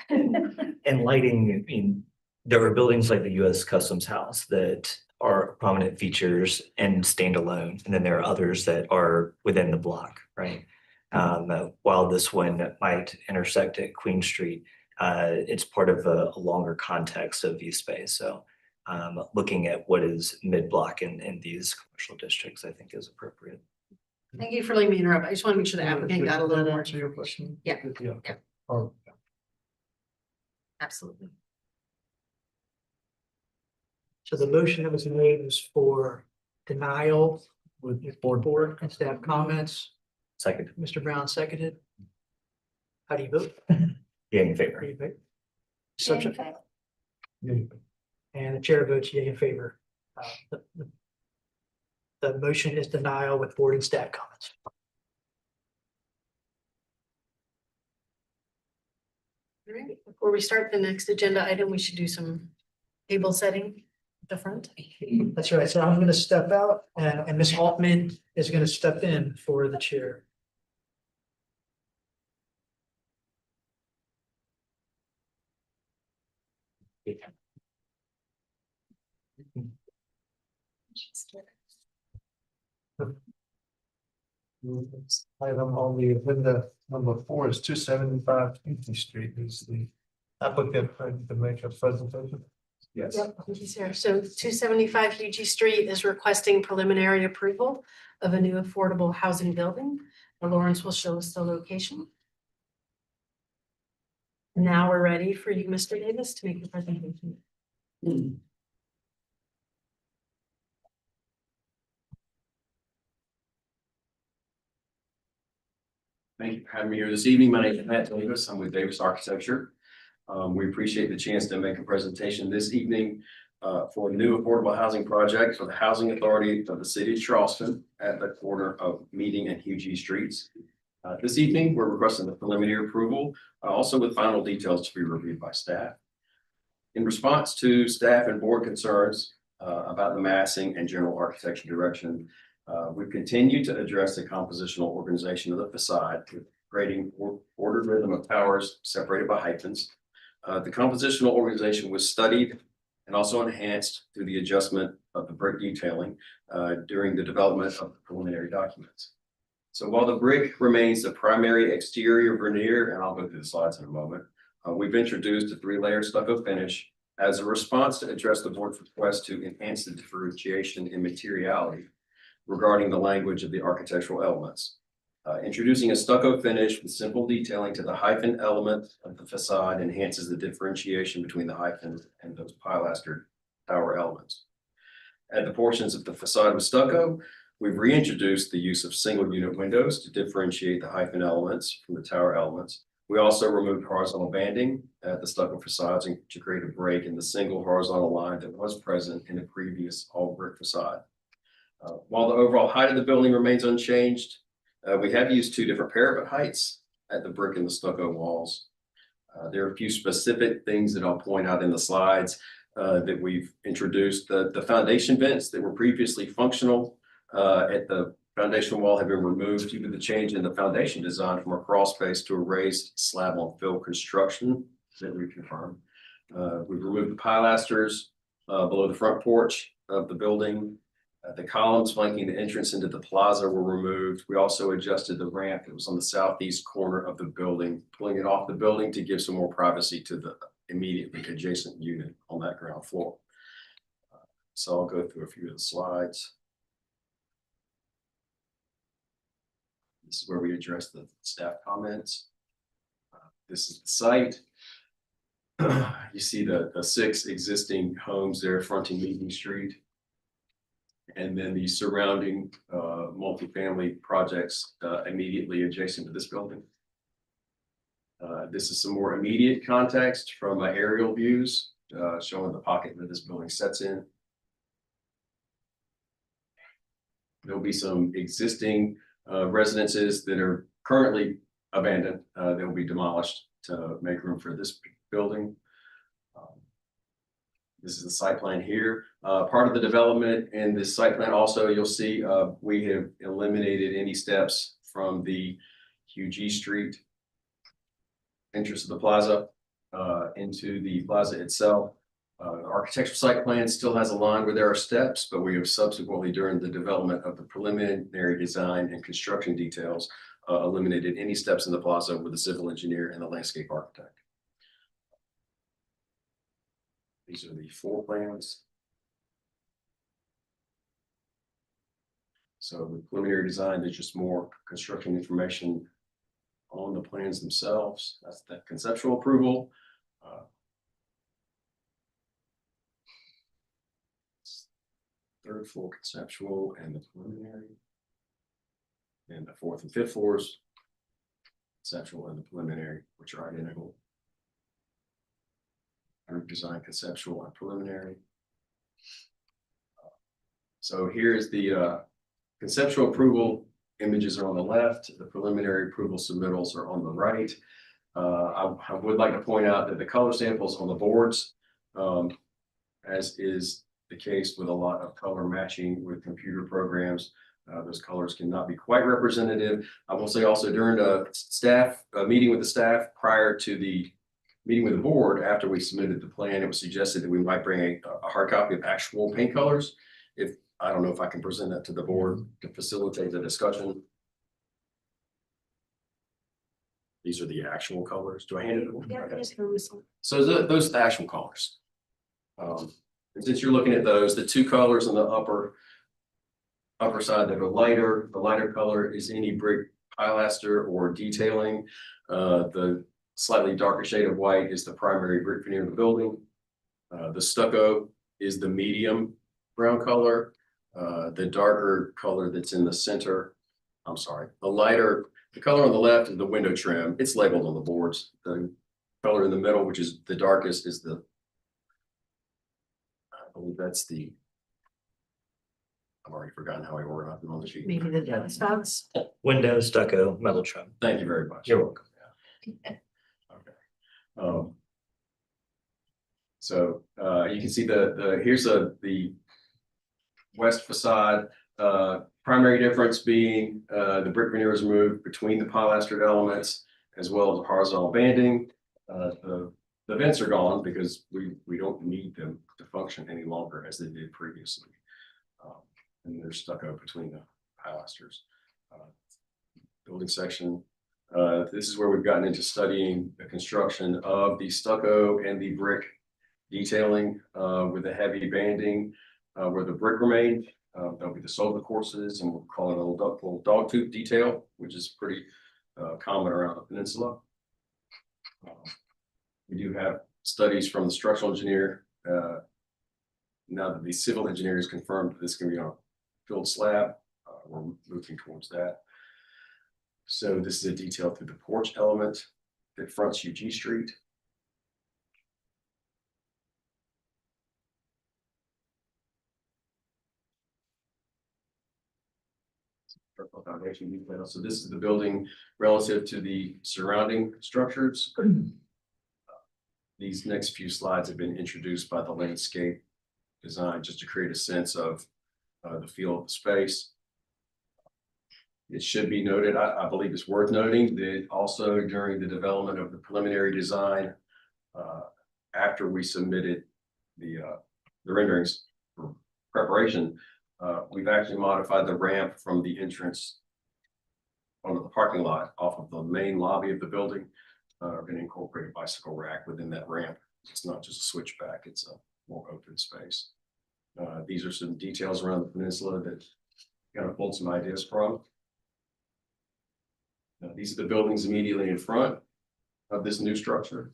Speaker 11: And lighting, I mean, there are buildings like the US Customs House that are prominent features and stand alone. And then there are others that are within the block, right? While this one might intersect at Queen Street, it's part of a longer context of view space. So looking at what is mid-block in these commercial districts, I think is appropriate.
Speaker 1: Thank you for letting me interrupt. I just want to make sure the applicant got a little more.
Speaker 3: Answer your question?
Speaker 1: Yeah.
Speaker 3: Yeah.
Speaker 1: Yeah.
Speaker 3: Or
Speaker 1: Absolutely.
Speaker 2: So the motion that was made was for denial
Speaker 3: with
Speaker 2: with
Speaker 3: board
Speaker 2: board and staff comments.
Speaker 11: Second,
Speaker 2: Mr. Brown seconded. How do you vote?
Speaker 11: yea in
Speaker 2: How
Speaker 11: favor.
Speaker 2: do you vote?
Speaker 6: In
Speaker 2: Subject,
Speaker 6: favor.
Speaker 3: yeah,
Speaker 2: and the chair votes yea in favor. The motion is denial with board and staff comments.
Speaker 1: All right, before we start the next agenda item, we should do some table setting at the front.
Speaker 2: That's right. So I'm going to step out and Ms. Altman is going to step in for the chair.
Speaker 3: item on the agenda number 4 is 275 Easy Street. Is the applicant ready to make a presentation?
Speaker 7: Yes.
Speaker 1: Yep, he's here. So 275 UG Street is requesting preliminary approval of a new affordable housing building. And Lawrence will show us the location. Now we're ready for you, Mr. Davis, to make your presentation.
Speaker 12: Thank you for having me here this evening. My name is Matt Davis. I'm with Davis Architecture. We appreciate the chance to make a presentation this evening for a new affordable housing project for the Housing Authority of the City of Charleston at the corner of Meeting and Hughie Streets. This evening, we're requesting the preliminary approval, also with final details to be reviewed by staff. In response to staff and board concerns about the massing and general architecture direction, we've continued to address the compositional organization of the facade, creating ordered rhythm of towers separated by hyphens. The compositional organization was studied and also enhanced through the adjustment of the brick detailing during the development of the preliminary documents. So while the brick remains the primary exterior veneer, and I'll go through the slides in a moment, we've introduced a 3-layer stucco finish as a response to address the board's request to enhance the differentiation in materiality regarding the language of the architectural elements. Introducing a stucco finish with simple detailing to the hyphen element of the facade enhances the differentiation between the hyphen and those pilastered tower elements. At the portions of the facade with stucco, we've reintroduced the use of single unit windows to differentiate the hyphen elements from the tower elements. We also removed horizontal banding at the stucco facades to create a break in the single horizontal line that was present in the previous all brick facade. While the overall height of the building remains unchanged, we have used 2 different parapet heights at the brick and the stucco walls. There are a few specific things that I'll point out in the slides that we've introduced. The foundation vents that were previously functional at the foundation wall have been removed due to the change in the foundation design from a crawl space to a raised slab on fill construction that we confirmed. We've removed the pilasters below the front porch of the building. The columns flanking the entrance into the plaza were removed. We also adjusted the ramp that was on the southeast corner of the building, pulling it off the building to give some more privacy to the immediately adjacent unit on that ground floor. So I'll go through a few of the slides. This is where we address the staff comments. This is the site. You see the 6 existing homes there fronting Meeting Street. And then the surrounding multifamily projects immediately adjacent to this building. This is some more immediate context from aerial views showing the pocket that this building sets in. There'll be some existing residences that are currently abandoned. They will be demolished to make room for this building. This is the site plan here. Part of the development in this site plan also, you'll see we have eliminated any steps from the Hugh G. Street entrance of the plaza into the plaza itself. The architectural site plan still has a line where there are steps, but we have subsequently, during the development of the preliminary design and construction details, eliminated any steps in the plaza with the civil engineer and the landscape architect. These are the floor plans. So the preliminary design, there's just more construction information on the plans themselves. That's the conceptual approval. Third floor conceptual and the preliminary. And the 4th and 5th floors, conceptual and the preliminary, which are identical. Group design, conceptual and preliminary. So here's the conceptual approval images are on the left. The preliminary approval submittals are on the right. I would like to point out that the color samples on the boards, as is the case with a lot of color matching with computer programs, those colors cannot be quite representative. I will say also during the staff meeting with the staff prior to the meeting with the board, after we submitted the plan, it was suggested that we might bring a hard copy of actual paint colors. If I don't know if I can present that to the board to facilitate the discussion. These are the actual colors. Do I hand it?
Speaker 1: Yeah,
Speaker 12: Okay.
Speaker 1: just go this one.
Speaker 12: So those are the actual colors. And since you're looking at those, the 2 colors on the upper side that are lighter, the lighter color is any brick pilaster or detailing. The slightly darker shade of white is the primary brick veneer of the building. The stucco is the medium brown color. The darker color that's in the center, I'm sorry, the color on the left is the window trim. It's labeled on the boards. The color in the middle, which is the darkest, is I believe that's the, I've already forgotten how I organized them on the sheet.
Speaker 1: Maybe the downspouts.
Speaker 11: Window, stucco, metal trim.
Speaker 12: Thank you very much.
Speaker 11: You're welcome.
Speaker 12: Okay. So you can see here's the west facade. Primary difference being the brick veneer is moved between the pilastered elements as well as the horizontal banding. The vents are gone because we don't need them to function any longer as they did previously. And they're stuck up between the pilasters. Building section. This is where we've gotten into studying the construction of the stucco and the brick detailing with the heavy banding where the brick remained. That'll be the soldier courses, and we'll call it a little dog tooth detail, which is pretty common around the peninsula. We do have studies from the structural engineer. Now that the civil engineer has confirmed that this can be on a filled slab, we're moving towards that. So this is a detail through the porch element that fronts UG Street. Foundation detail. So this is the building relative to the surrounding structures. These next few slides have been introduced by the landscape design just to create a sense of the feel of the space. It should be noted, I believe it's worth noting that also during the development of the preliminary design, after we submitted the renderings for preparation, we've actually modified the ramp from the entrance onto the parking lot off of the main lobby of the building. We're going to incorporate a bicycle rack within that ramp. It's not just a switchback, it's a more open space. These are some details around the peninsula that kind of pulled some ideas from. These are the buildings immediately in front of this new structure.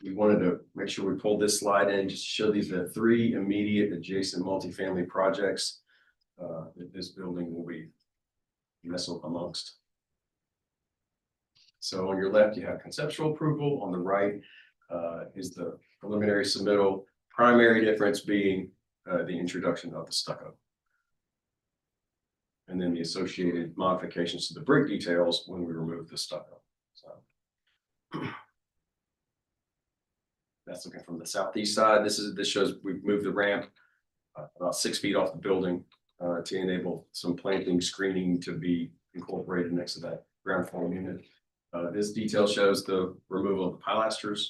Speaker 12: We wanted to make sure we pulled this slide in just to show these the three immediate adjacent multifamily projects that this building will be nestled amongst. So on your left, you have conceptual approval. On the right is the preliminary submittal. Primary difference being the introduction of the stucco. And then the associated modifications to the brick details when we remove the stucco. So that's looking from the southeast side. This shows we've moved the ramp about 6 feet off the building to enable some planting screening to be incorporated next to that ground floor unit. This detail shows the removal of the pilasters.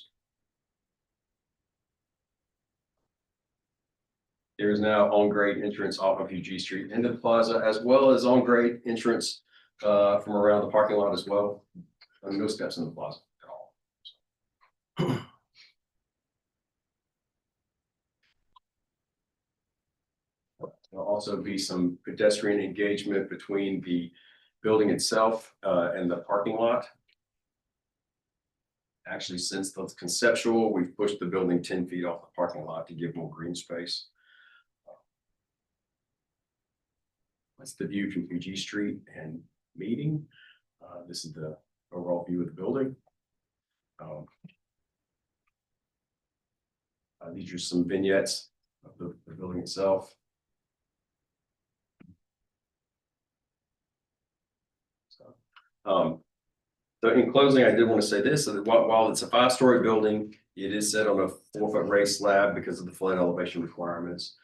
Speaker 12: There is now on-grade entrance off of UG Street into the plaza, as well as on-grade entrance from around the parking lot as well. And no steps in the plaza at all. There'll also be some pedestrian engagement between the building itself and the parking lot. Actually, since the conceptual, we've pushed the building 10 feet off the parking lot to give more green space. That's the view from UG Street and Meeting. This is the overall view of the building. These are some vignettes of the building itself. So in closing, I did want to say this, so that while it's a 5-story building, it is set on a 4-foot raised slab because of the flood elevation requirements.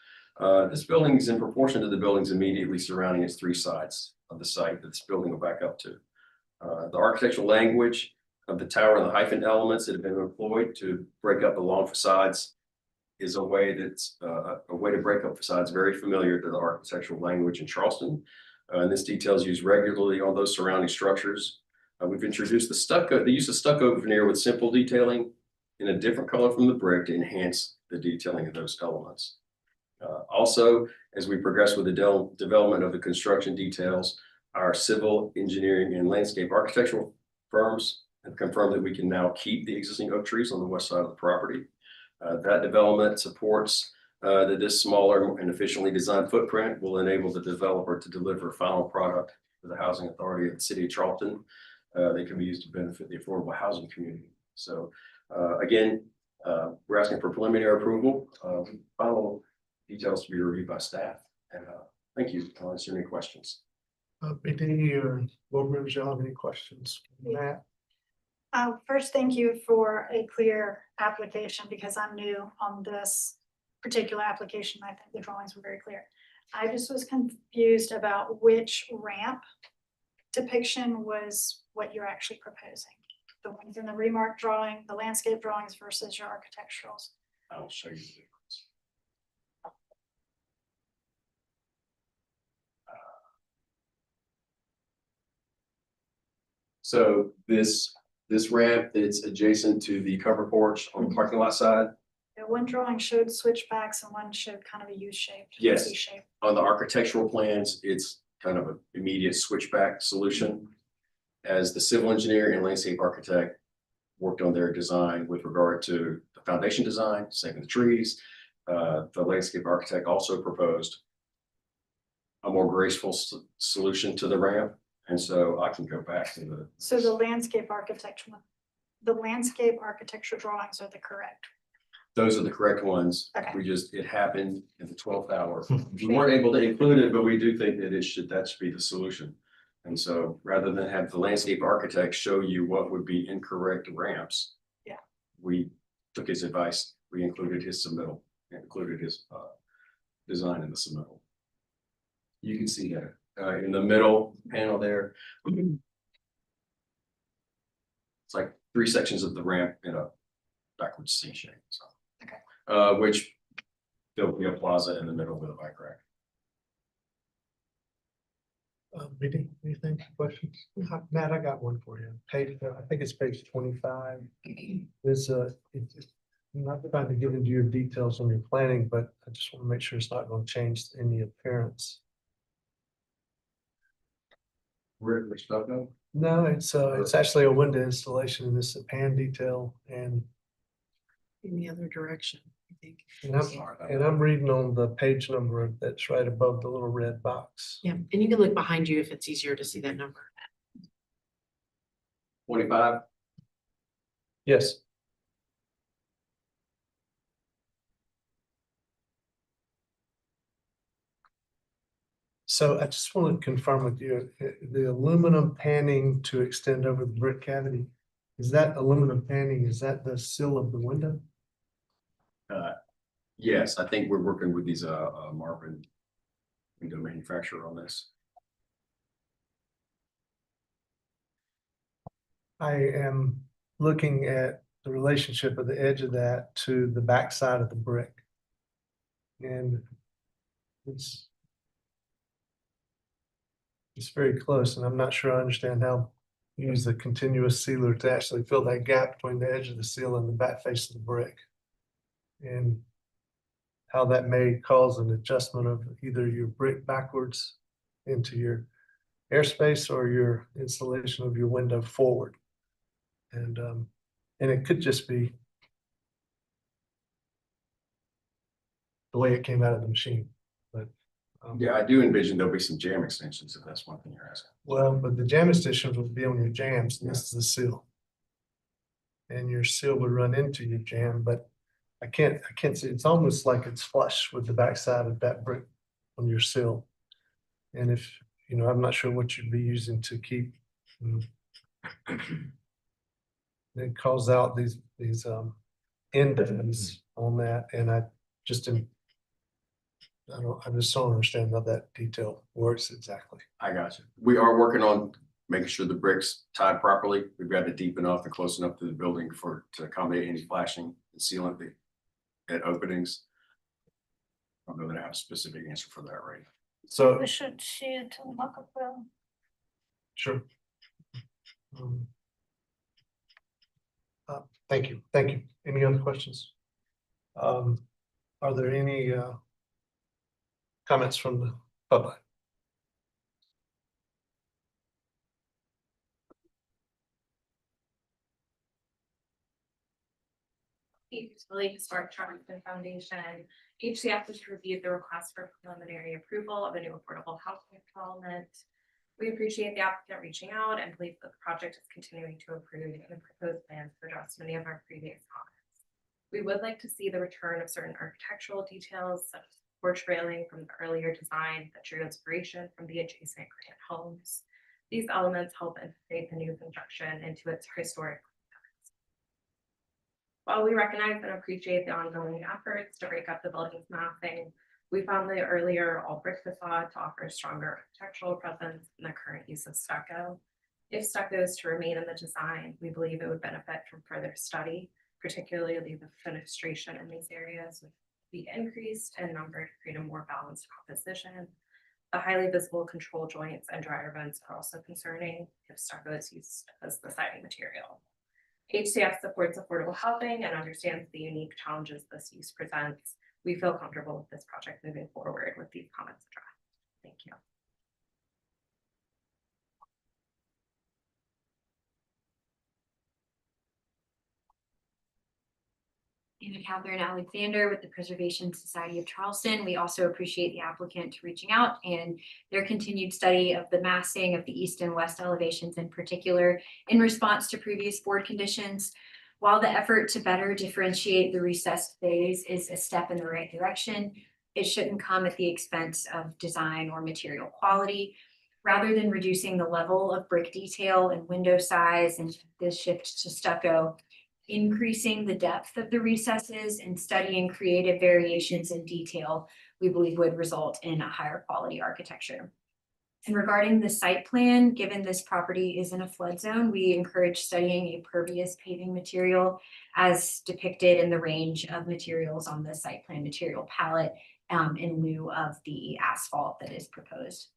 Speaker 12: This building is in proportion to the buildings immediately surrounding its 3 sides of the site that this building will back up to. The architectural language of the tower and the hyphen elements that have been employed to break up the long facades is a way that's a way to break up facades very familiar to the architectural language in Charleston. And this detail is used regularly on those surrounding structures. We've introduced the use of stucco veneer with simple detailing in a different color from the brick to enhance the detailing of those elements. Also, as we progress with the development of the construction details, our civil engineering and landscape architectural firms have confirmed that we can now keep the existing oak trees on the west side of the property. That development supports that this smaller and efficiently designed footprint will enable the developer to deliver a final product to the housing authority of the city of Charleston. They can be used to benefit the affordable housing community. So again, we're asking for preliminary approval. Final details to be reviewed by staff. And thank you. I'll answer any questions.
Speaker 3: BD or board members, y'all have any questions? Matt?
Speaker 13: First, thank you for a clear application because I'm new on this particular application. I think the drawings were very clear. I just was confused about which ramp depiction was what you're actually proposing. The ones in the remark drawing, the landscape drawings versus your architecturals.
Speaker 12: I will show you the difference. So this ramp that's adjacent to the cover porch on the parking lot side.
Speaker 13: One drawing showed switchbacks and one showed kind of a U-shaped.
Speaker 12: Yes.
Speaker 13: C-shape.
Speaker 12: On the architectural plans, it's kind of an immediate switchback solution. As the civil engineer and landscape architect worked on their design with regard to the foundation design, saving the trees, the landscape architect also proposed a more graceful solution to the ramp. And so I can go back to the.
Speaker 13: So the landscape architecture drawings are the correct.
Speaker 12: Those are the correct ones.
Speaker 13: Okay.
Speaker 12: It happened in the 12th hour. We weren't able to include it, but we do think that that should be the solution. And so rather than have the landscape architect show you what would be incorrect ramps.
Speaker 13: Yeah.
Speaker 12: We took his advice. We included his submittal, included his design in the submittal. You can see that in the middle panel there. It's like 3 sections of the ramp in a backwards C shape, so. Okay. Which there'll be a plaza in the middle with a bike rack.
Speaker 3: BD, anything, questions? Matt, I got one for you. Page, I think it's page 25. There's I'm not trying to get into your details on your planning, but I just want to make sure it's not going to change any appearance.
Speaker 12: Where stuff now?
Speaker 3: No, it's actually a window installation and it's a pan detail and
Speaker 1: In the other direction, I think.
Speaker 3: and I'm reading on the page number that's right above the little red box.
Speaker 1: Yeah, and you can look behind you if it's easier to see that number.
Speaker 12: 25.
Speaker 3: Yes. So I just want to confirm with you, the aluminum panning to extend over the brick cavity, is that aluminum panning, is that the sill of the window?
Speaker 12: Yes, I think we're working with these Marvin window manufacturer on this.
Speaker 3: I am looking at the relationship of the edge of that to the back side of the brick. And it's very close, and I'm not sure I understand how you use the continuous sealer to actually fill that gap between the edge of the seal and the back face of the brick. And how that may cause an adjustment of either your brick backwards into your airspace or your installation of your window forward. And it could just be the way it came out of the machine, but.
Speaker 12: Yeah, I do envision there'll be some jam extensions if that's one thing you're asking.
Speaker 3: Well, but the jam extensions would be on your jams, and this is the seal. And your seal would run into your jam, but I can't see, it's almost like it's flush with the backside of that brick on your seal. And if, I'm not sure what you'd be using to keep. It calls out these indents on that, and I just don't understand how that detail works exactly.
Speaker 12: I got you. We are working on making sure the bricks tied properly. We've got it deep enough and close enough to the building to accommodate any flashing and sealant at openings. I don't know that I have a specific answer for that right now.
Speaker 3: So,
Speaker 6: We should see it in mock-up.
Speaker 3: sure. Thank you. Any other questions? Are there any comments from the public?
Speaker 10: Utility Historic Charleston Foundation, HCF has reviewed the request for preliminary approval of a new affordable housing development. We appreciate the applicant reaching out and believe that the project is continuing to improve and the proposed plans address many of our previous comments. We would like to see the return of certain architectural details such as porch railing from the earlier design that drew inspiration from the adjacent granite homes. These elements help integrate the new construction into its historic. While we recognize and appreciate the ongoing efforts to break up the building's massing, we found the earlier all brick facade to offer a stronger architectural presence than the current use of stucco. If stucco is to remain in the design, we believe it would benefit from further study, particularly the fenestration in these areas would be increased in number to create a more balanced composition. The highly visible control joints and dryer vents are also concerning if stucco is used as the siding material. HCF supports affordable housing and understands the unique challenges this use presents. We feel comfortable with this project moving forward with these comments addressed. Thank you.
Speaker 14: And Catherine Alexander with the Preservation Society of Charleston. We also appreciate the applicant reaching out and their continued study of the massing of the east and west elevations in particular in response to previous board conditions. While the effort to better differentiate the recessed bays is a step in the right direction, it shouldn't come at the expense of design or material quality. Rather than reducing the level of brick detail and window size and the shift to stucco, increasing the depth of the recesses and studying creative variations in detail we believe would result in a higher quality architecture. And regarding the site plan, given this property is in a flood zone, we encourage studying a pervious paving material as depicted in the range of materials on the site plan material palette in lieu of the asphalt that is proposed.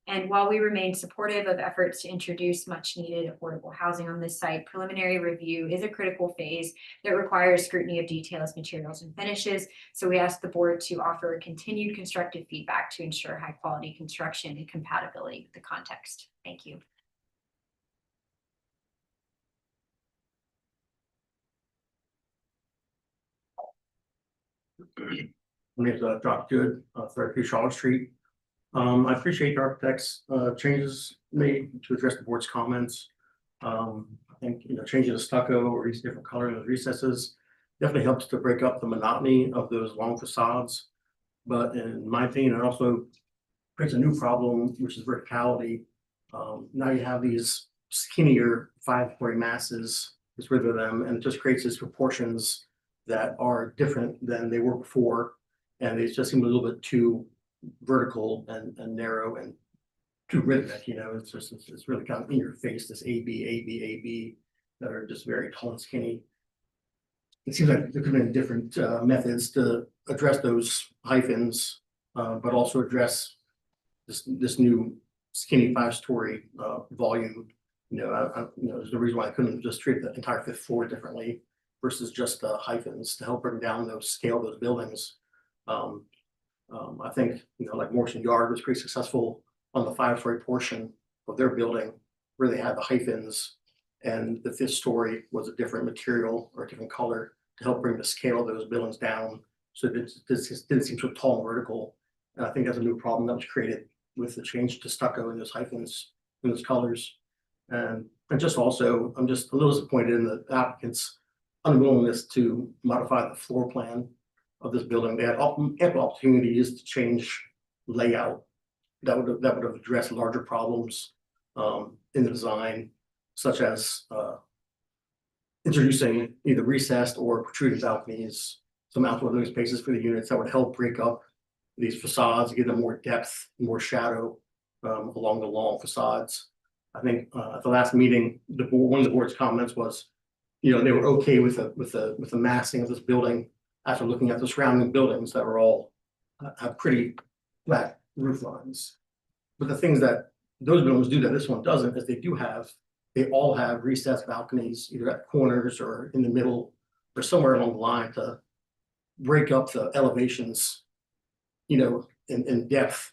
Speaker 14: And while we remain supportive of efforts to introduce much needed affordable housing on this site, preliminary review is a critical phase that requires scrutiny of details, materials, and finishes. So we ask the board to offer continued constructive feedback to ensure high quality construction and compatibility with the context. Thank you.
Speaker 15: My name is Dr. Good, 33 Charlotte Street. I appreciate the architect's changes made to address the board's comments. I think, changing the stucco or these different colors of recesses definitely helps to break up the monotony of those long facades. But in my opinion, it also creates a new problem, which is verticality. Now you have these skinnier 5-story masses, gets rid of them, and it just creates these proportions that are different than they were before. And they just seem a little bit too vertical and narrow and too rhythmic, it's really kind of in your face, this A, B, A, B, A, B that are just very tall and skinny. It seems like there could have been different methods to address those hyphens, but also address this new skinny 5-story volume. There's no reason why I couldn't just treat the entire 5th floor differently versus just the hyphens to help bring down scale those buildings. I think, like Morrison Yard was pretty successful on the 5-story portion of their building where they had the hyphens, and the 5th story was a different material or a different color to help bring the scale of those buildings down. So this didn't seem so tall and vertical. And I think that's a new problem that was created with the change to stucco and those hyphens and those colors. And just also, I'm just a little disappointed in the applicant's unwillingness to modify the floor plan of this building. They had ample opportunities to change layout that would have addressed larger problems in the design, such as introducing either recessed or protruded balconies, some outdoor living spaces for the units that would help break up these facades, give them more depth, more shadow along the long facades. I think at the last meeting, one of the board's comments was, they were okay with the massing of this building after looking at the surrounding buildings that were all have pretty flat roof lines. But the things that those buildings do that this one doesn't is they all have recessed balconies, either at corners or in the middle or somewhere along the line to break up the elevations, in depth,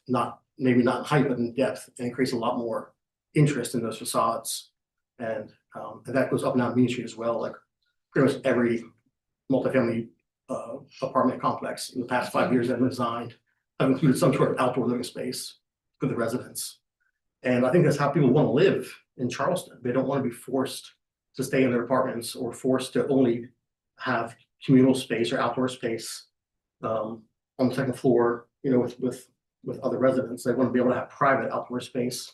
Speaker 15: maybe not in height, but in depth, and it creates a lot more interest in those facades. And that goes up and down Main Street as well. Like pretty much every multifamily apartment complex in the past 5 years that have been designed have included some sort of outdoor living space for the residents. And I think that's how people want to live in Charleston. They don't want to be forced to stay in their apartments or forced to only have communal space or outdoor space on the 2nd floor, with other residents. They want to be able to have private outdoor space.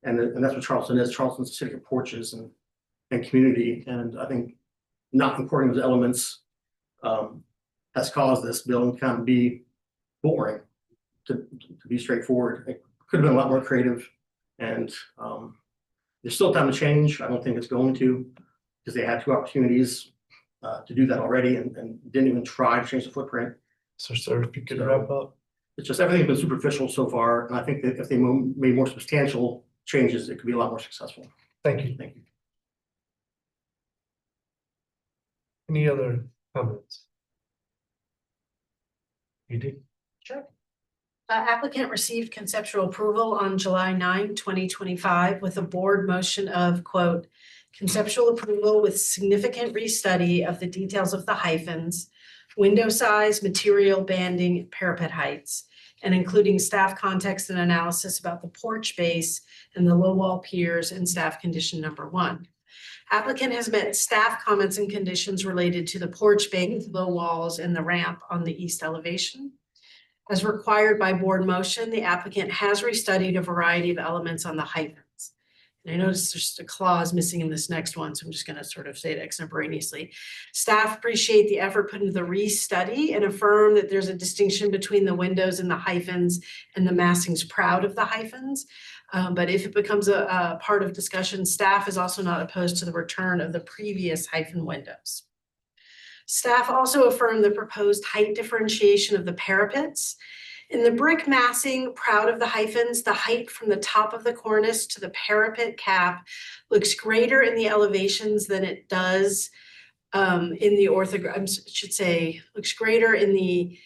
Speaker 15: And that's what Charleston is. Charleston's a city of porches and community. And I think not incorporating those elements has caused this building to kind of be boring, to be straightforward. It could have been a lot more creative, and there's still time to change. I don't think it's going to, because they had 2 opportunities to do that already and didn't even try to change the footprint.
Speaker 3: So sir, if you could wrap up.
Speaker 15: It's just everything's been superficial so far, and I think that if they made more substantial changes, it could be a lot more successful.
Speaker 3: Thank you.
Speaker 15: Thank you.
Speaker 3: Any other comments? You do?
Speaker 1: Sure. Applicant received conceptual approval on July 9, 2025 with a board motion of, quote, conceptual approval with significant restudy of the details of the hyphens, window size, material banding, parapet heights, and including staff context and analysis about the porch base and the low wall piers and staff condition number 1. Applicant has met staff comments and conditions related to the porch base, low walls, and the ramp on the east elevation. As required by board motion, the applicant has restudied a variety of elements on the hyphens. And I noticed there's a clause missing in this next one, so I'm just gonna sort of say it extemporaneously. Staff appreciate the effort put into the restudy and affirm that there's a distinction between the windows and the hyphens, and the massing's proud of the hyphens. But if it becomes a part of discussion, staff is also not opposed to the return of the previous hyphen windows. Staff also affirmed the proposed height differentiation of the parapets. In the brick massing, proud of the hyphens, the height from the top of the cornice to the parapet cap looks greater in the elevations than it does in the looks greater in the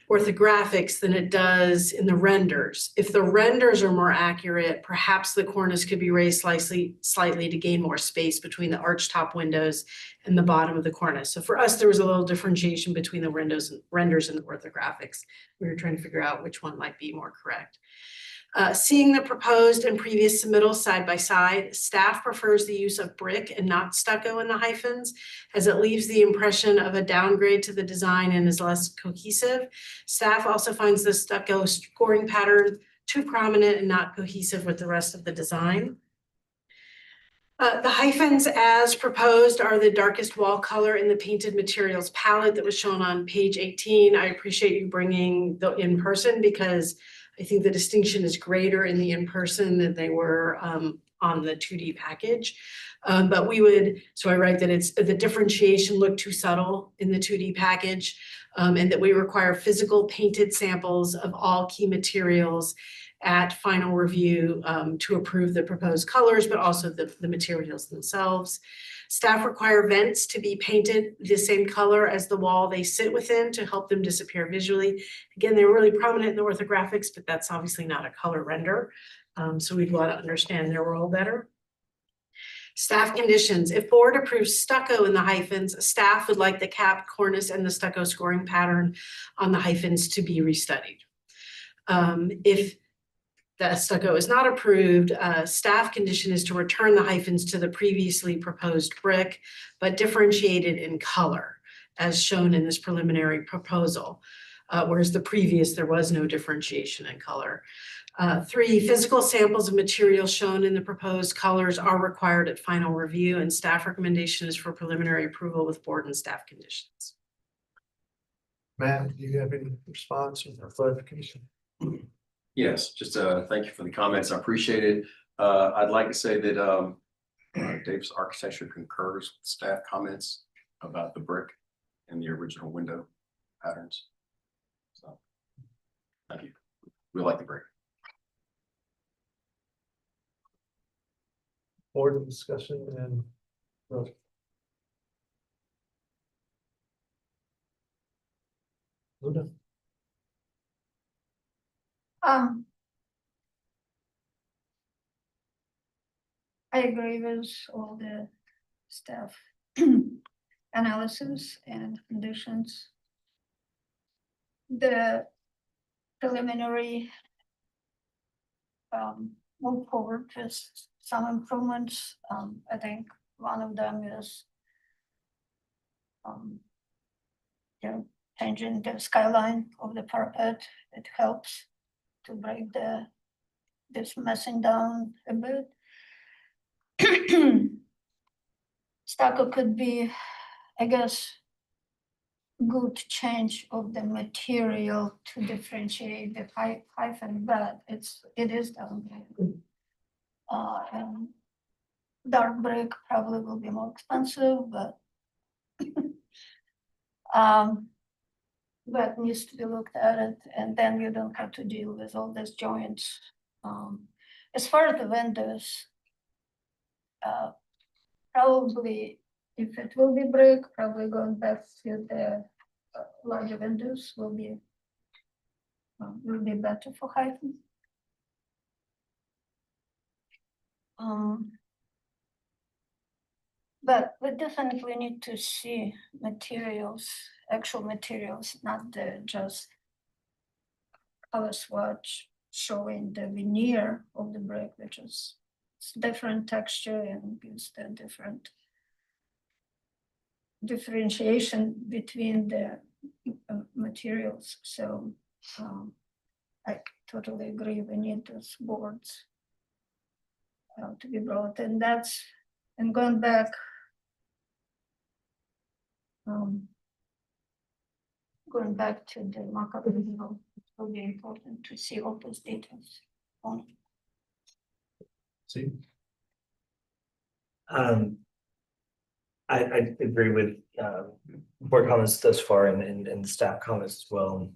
Speaker 1: orthographics than it does in the renders. If the renders are more accurate, perhaps the cornice could be raised slightly to gain more space between the archtop windows and the bottom of the cornice. So for us, there was a little differentiation between the renders and the orthographics. We were trying to figure out which one might be more correct. Seeing the proposed and previous submittals side by side, staff prefers the use of brick and not stucco in the hyphens, as it leaves the impression of a downgrade to the design and is less cohesive. Staff also finds the stucco scoring pattern too prominent and not cohesive with the rest of the design. The hyphens as proposed are the darkest wall color in the painted materials palette that was shown on page 18. I appreciate you bringing the in-person, because I think the distinction is greater in the in-person than they were on the 2D package. But so I write that it's the differentiation looked too subtle in the 2D package, and that we require physical painted samples of all key materials at final review to approve the proposed colors, but also the materials themselves. Staff require vents to be painted the same color as the wall they sit within to help them disappear visually. Again, they're really prominent in the orthographics, but that's obviously not a color render. So we'd want to understand their role better. Staff conditions. If board approves stucco in the hyphens, staff would like the cap, cornice, and the stucco scoring pattern on the hyphens to be restudied. If the stucco is not approved, staff condition is to return the hyphens to the previously proposed brick, but differentiated in color, as shown in this preliminary proposal. Whereas the previous, there was no differentiation in color. 3, physical samples of materials shown in the proposed colors are required at final review, and staff recommendation is for preliminary approval with board and staff conditions.
Speaker 3: Matt, do you have any response or clarification?
Speaker 12: Yes, just thank you for the comments. I appreciate it. I'd like to say that Davis Architecture concurs with staff comments about the brick and the original window patterns. So thank you. We like the brick.
Speaker 3: Board discussion and vote. Luna?
Speaker 6: I agree with all the staff analysis and conditions. The preliminary move forward with some improvements. I think one of them is changing the skyline of the parapet. It helps to break this messing down a bit. Stucco could be, I guess, good change of the material to differentiate the hyphen, but it is downgraded. And dark brick probably will be more expensive, but that needs to be looked at it, and then you don't have to deal with all these joints. As far as the windows, probably if it will be brick, probably going back to the larger windows will be better for hyphen. But we definitely need to see materials, actual materials, not just color swatch showing the veneer of the brick, which is different texture and gives the different differentiation between the materials. So I totally agree, we need those boards. to be brought, and that's, and going back. Going back to the markup, it will be important to see all those details on.
Speaker 3: See,
Speaker 11: I agree with board comments thus far and staff comments as well.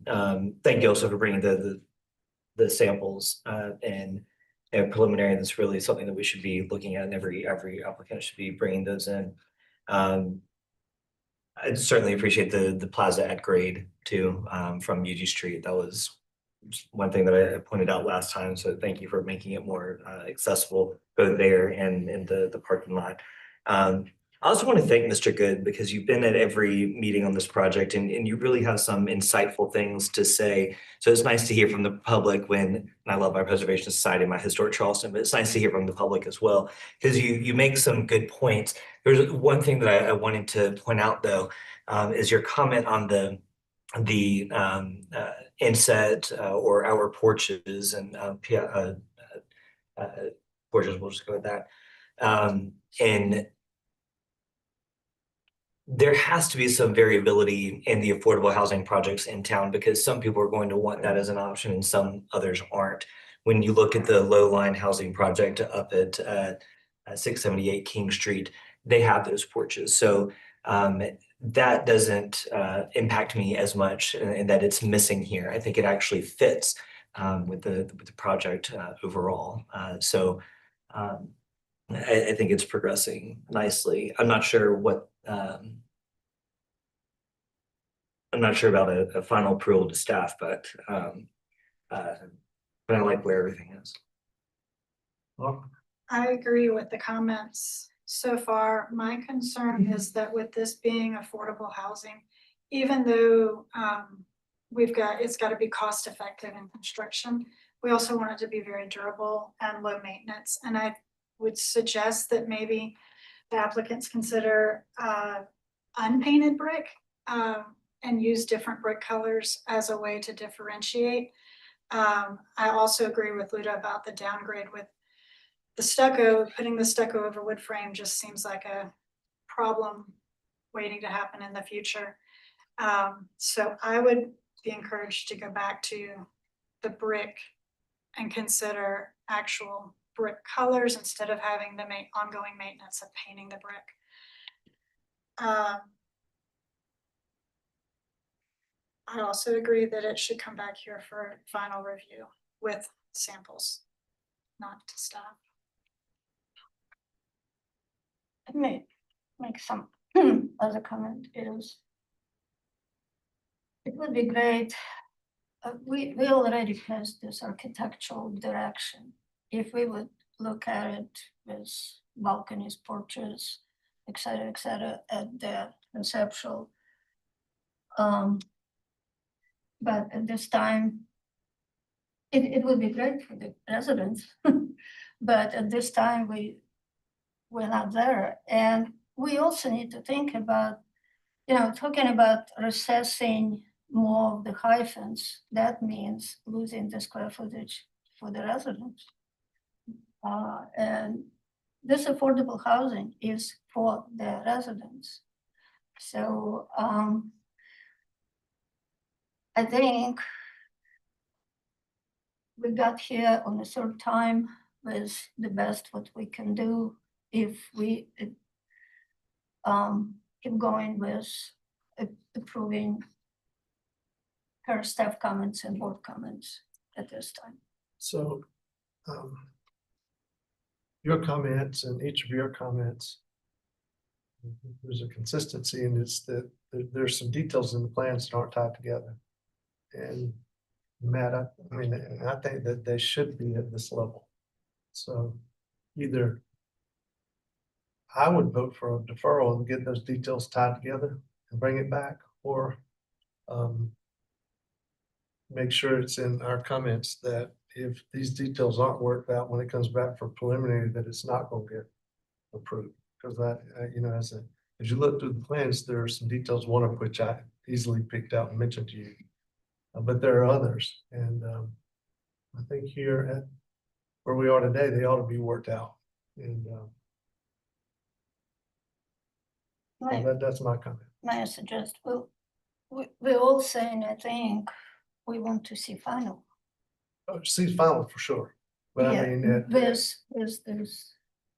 Speaker 11: Thank you also for bringing the samples and preliminary. That's really something that we should be looking at, and every applicant should be bringing those in. I certainly appreciate the plaza at grade too, from UG Street. That was one thing that I pointed out last time. So thank you for making it more accessible both there and in the parking lot. I also want to thank Mr. Good because you've been at every meeting on this project and you really have some insightful things to say. So it's nice to hear from the public and I love my Preservation Society, my Historic Charleston, but it's nice to hear from the public as well because you make some good points. There's one thing that I wanted to point out though, is your comment on the inset or our porches and porches, we'll just go with that. And there has to be some variability in the affordable housing projects in town because some people are going to want that as an option and some others aren't. When you look at the low-line housing project up at 678 King Street, they have those porches. So that doesn't impact me as much in that it's missing here. I think it actually fits with the project overall. So I think it's progressing nicely. I'm not sure what I'm not sure about a final approval to staff, but I like where everything is.
Speaker 3: well,
Speaker 13: I agree with the comments so far. My concern is that with this being affordable housing, even though it's got to be cost effective in construction, we also want it to be very durable and low maintenance. And I would suggest that maybe the applicants consider unpainted brick and use different brick colors as a way to differentiate. I also agree with Luda about the downgrade with the stucco. Putting the stucco over wood frame just seems like a problem waiting to happen in the future. So I would be encouraged to go back to the brick and consider actual brick colors instead of having the ongoing maintenance of painting the brick. I also agree that it should come back here for final review with samples, not to staff.
Speaker 6: Let me make some other comment. It would be great. We already has this architectural direction. If we would look at it with balconies, porches, et cetera, at the conceptual. But at this time, it would be great for the residents. But at this time, we're not there. And we also need to think about, talking about recessing more of the hyphens, that means losing the square footage for the residents. And this affordable housing is for the residents. So I think we got here on a third time with the best what we can do if we keep going with approving her staff comments and board comments at this time.
Speaker 3: so your comments and each of your comments, there's a consistency and it's that there's some details in the plans that aren't tied together. And Matt, I think that they should be at this level. So either I would vote for a deferral and get those details tied together and bring it back, or make sure it's in our comments that if these details aren't worked out when it comes back for preliminary, that it's not going to get approved. Because that, as you look through the plans, there are some details, one of which I easily picked out and mentioned to you. But there are others. And I think here at where we are today, they ought to be worked out. And
Speaker 6: May
Speaker 3: that's my comment.
Speaker 6: may I suggest, well, we're all saying, I think, we want to see final.
Speaker 3: Oh, see final for sure. But I
Speaker 6: Yeah,
Speaker 3: mean,
Speaker 6: there's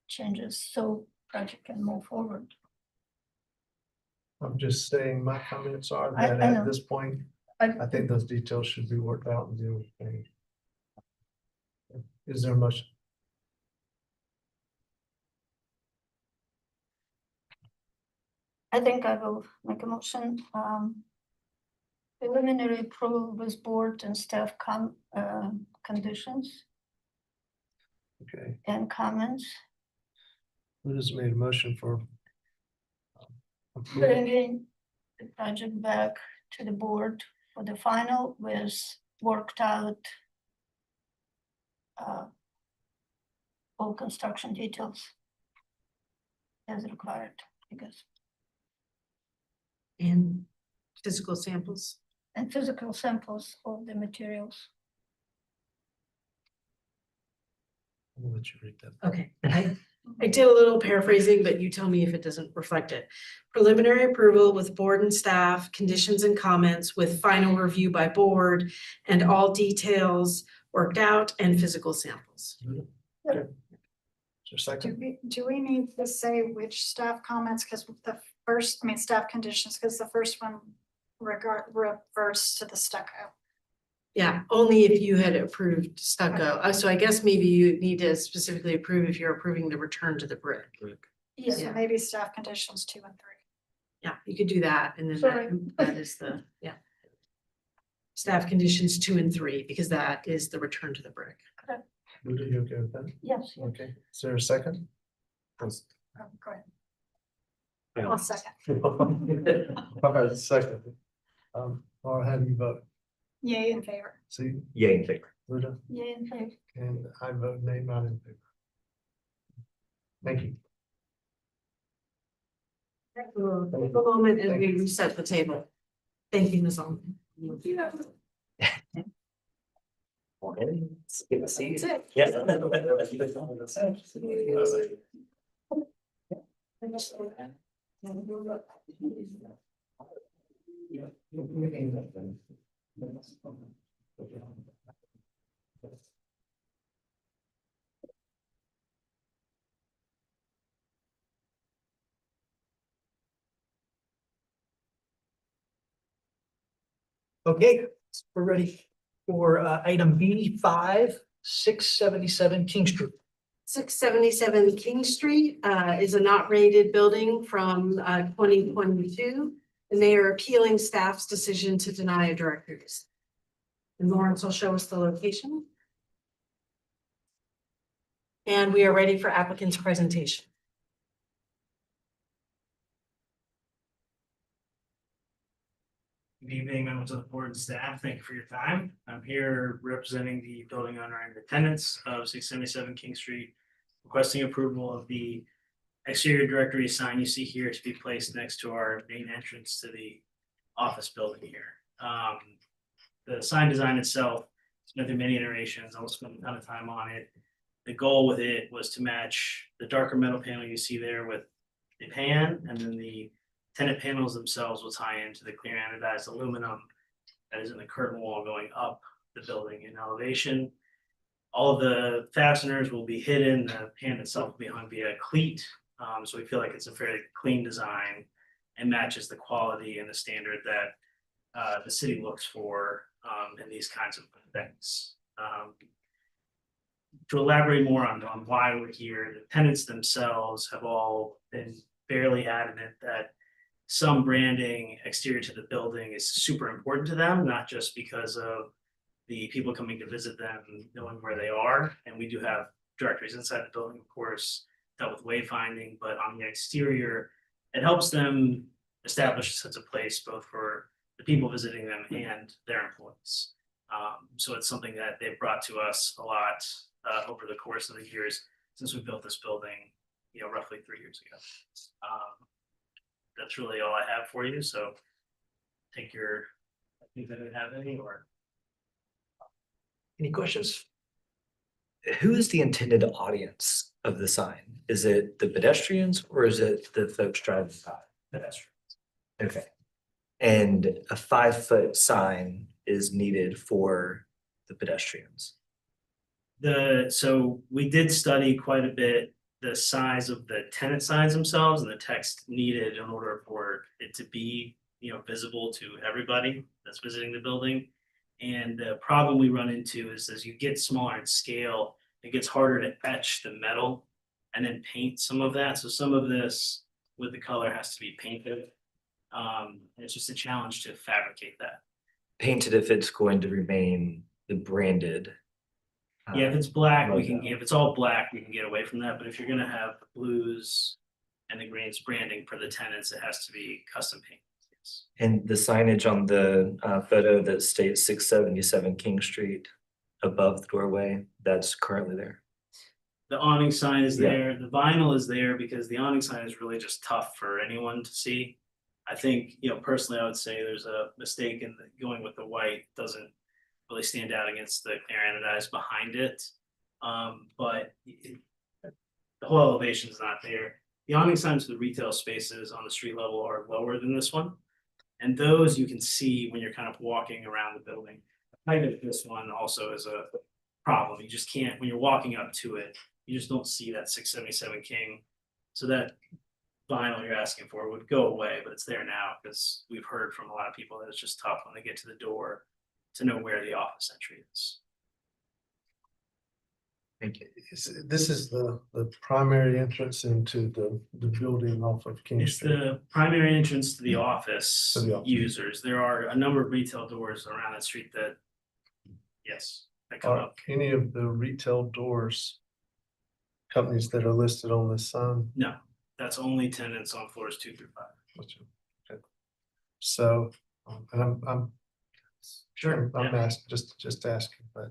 Speaker 6: changes, so project can move forward.
Speaker 3: I'm just saying my comments are
Speaker 6: I
Speaker 3: that
Speaker 6: know.
Speaker 3: at this point, I think those details should be worked out and deal with. things. Is there much?
Speaker 6: I think I will make a motion, preliminary approval with board and staff conditions
Speaker 3: Okay,
Speaker 6: and comments.
Speaker 3: who just made a motion for? approval?
Speaker 6: Bringing the project back to the board for the final with worked out all construction details as required, I guess,
Speaker 1: And physical samples.
Speaker 6: and physical samples of the materials.
Speaker 3: I'll let you read that.
Speaker 1: Okay, I did a little paraphrasing, but you tell me if it doesn't reflect it. Preliminary approval with board and staff, conditions and comments with final review by board and all details worked out and physical samples.
Speaker 3: Is there a
Speaker 13: Do
Speaker 3: second?
Speaker 13: we need to say which staff comments, because the first, I mean, staff conditions, because the first one reverts to the stucco.
Speaker 1: Yeah, only if you had approved stucco. So I guess maybe you need to specifically approve if you're approving the return to the brick.
Speaker 6: Yeah,
Speaker 13: So maybe staff conditions 2 and 3.
Speaker 1: Yeah, you could do that and then
Speaker 6: Sorry.
Speaker 1: that is the, yeah. Staff conditions 2 and 3, because that is the return to the brick.
Speaker 3: Luda, you okay with that?
Speaker 6: yes,
Speaker 3: Okay, is there a second?
Speaker 13: Go ahead.
Speaker 11: Yeah.
Speaker 13: I'll second.
Speaker 3: All right, second. Or have you vote?
Speaker 13: Yay in favor.
Speaker 3: See,
Speaker 11: Yay in favor.
Speaker 3: Luda,
Speaker 6: yeah, in favor.
Speaker 3: and I vote nay, not in favor. Thank you.
Speaker 1: Take a moment and we reset the table. Thank you, Ms. Allen.
Speaker 11: Okay, let's get a seat.
Speaker 1: That's it.
Speaker 11: Yeah.
Speaker 2: Okay, we're ready for item B5, 677 King Street.
Speaker 1: 677 King Street is a not rated building from 2022. And they are appealing staff's decision to deny a director use. And Lawrence will show us the location. And we are ready for applicant's presentation.
Speaker 5: Good evening, members of the board and staff. Thank you for your time. I'm here representing the building owner and the tenants of 677 King Street, requesting approval of the exterior directory sign you see here to be placed next to our main entrance to the office building here. The sign design itself, it's been through many iterations. I'll spend a ton of time on it. The goal with it was to match the darker metal panel you see there with the pan, and then the tenant panels themselves will tie into the clear anodized aluminum that is in the curtain wall going up the building in elevation. All of the fasteners will be hidden, the pan itself will be hung via a cleat. So we feel like it's a fairly clean design and matches the quality and the standard that the city looks for in these kinds of things. To elaborate more on why we're here, the tenants themselves have all been fairly adamant that some branding exterior to the building is super important to them, not just because of the people coming to visit them, knowing where they are. And we do have directories inside the building, of course, dealt with wayfinding, but on the exterior, it helps them establish a sense of place both for the people visiting them and their employees. So it's something that they've brought to us a lot over the course of the years since we built this building, roughly 3 years ago. That's really all I have for you. So take your, I think that I have any or.
Speaker 2: Any questions?
Speaker 11: Who is the intended audience of the sign? Is it the pedestrians or is it the folks driving by? Pedestrians. Okay. And a 5-foot sign is needed for the pedestrians.
Speaker 16: So we did study quite a bit the size of the tenant signs themselves and the text needed in order for it to be, visible to everybody that's visiting the building. And the problem we run into is as you get smaller in scale, it gets harder to etch the metal and then paint some of that. So some of this with the color has to be painted. It's just a challenge to fabricate that.
Speaker 11: Painted if it's going to remain the branded.
Speaker 16: Yeah, if it's black, we can,
Speaker 11: logo.
Speaker 16: if it's all black, we can get away from that, but if you're gonna have the blues and the greens branding for the tenants, it has to be custom paint. Yes.
Speaker 11: And the signage on the photo that states 677 King Street above the doorway, that's currently there.
Speaker 16: The awning sign is
Speaker 11: Yeah.
Speaker 16: there, the vinyl is there because the awning sign is really just tough for anyone to see. I think, personally, I would say there's a mistake in going with the white, doesn't really stand out against the clear anodized behind it. But the whole elevation is not there. The awning signs for the retail spaces on the street level are lower than this one. And those you can see when you're kind of walking around the building. The height of this one also is a problem. You just can't, when you're walking up to it, you just don't see that 677 King. So that vinyl you're asking for would go away, but it's there now because we've heard from a lot of people that it's just tough when they get to the door to know where the office entry is.
Speaker 11: Thank you.
Speaker 3: This is the primary entrance into the building off of King
Speaker 16: It's
Speaker 3: Street.
Speaker 16: the primary entrance to the office
Speaker 3: To the office.
Speaker 16: users. There are a number of retail doors around that street that, yes, that come
Speaker 3: Are
Speaker 16: up.
Speaker 3: any of the retail doors companies that are listed on this sign?
Speaker 16: No, that's only tenants on floors 2 through 5.
Speaker 3: Okay. So, and I'm
Speaker 16: Sure,
Speaker 3: I'm
Speaker 16: yeah.
Speaker 3: asking, just asking, but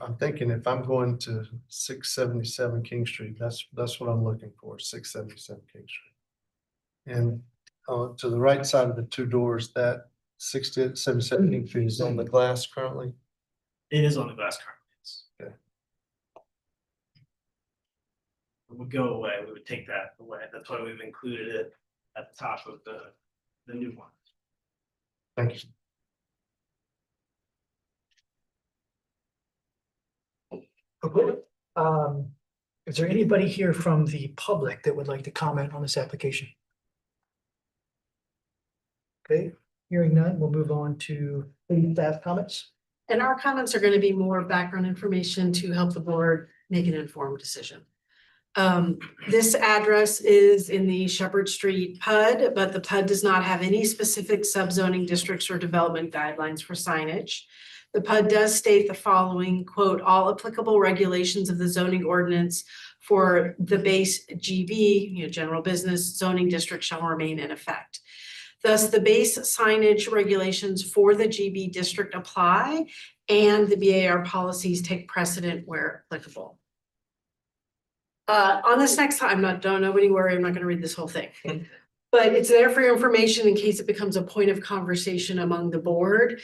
Speaker 3: I'm thinking if I'm going to 677 King Street, that's what I'm looking for, 677 King Street. And to the right side of the two doors, that 677 King Street is on the glass currently.
Speaker 16: It is on the glass carpets.
Speaker 3: Okay.
Speaker 16: It would go away. We would take that away. That's why we've included it at the top of the new one.
Speaker 3: Thank you.
Speaker 2: Okay. Is there anybody here from the public that would like to comment on this application? Okay, hearing none, we'll move on to any staff comments.
Speaker 1: And our comments are going to be more background information to help the board make an informed decision. This address is in the Shepherd Street PUD, but the PUD does not have any specific subzoning districts or development guidelines for signage. The PUD does state the following, quote, all applicable regulations of the zoning ordinance for the base GB, general business zoning district shall remain in effect. Thus, the base signage regulations for the GB district apply and the BAR policies take precedent where applicable. On this next time, don't nobody worry, I'm not gonna read this whole thing. But it's there for your information in case it becomes a point of conversation among the board.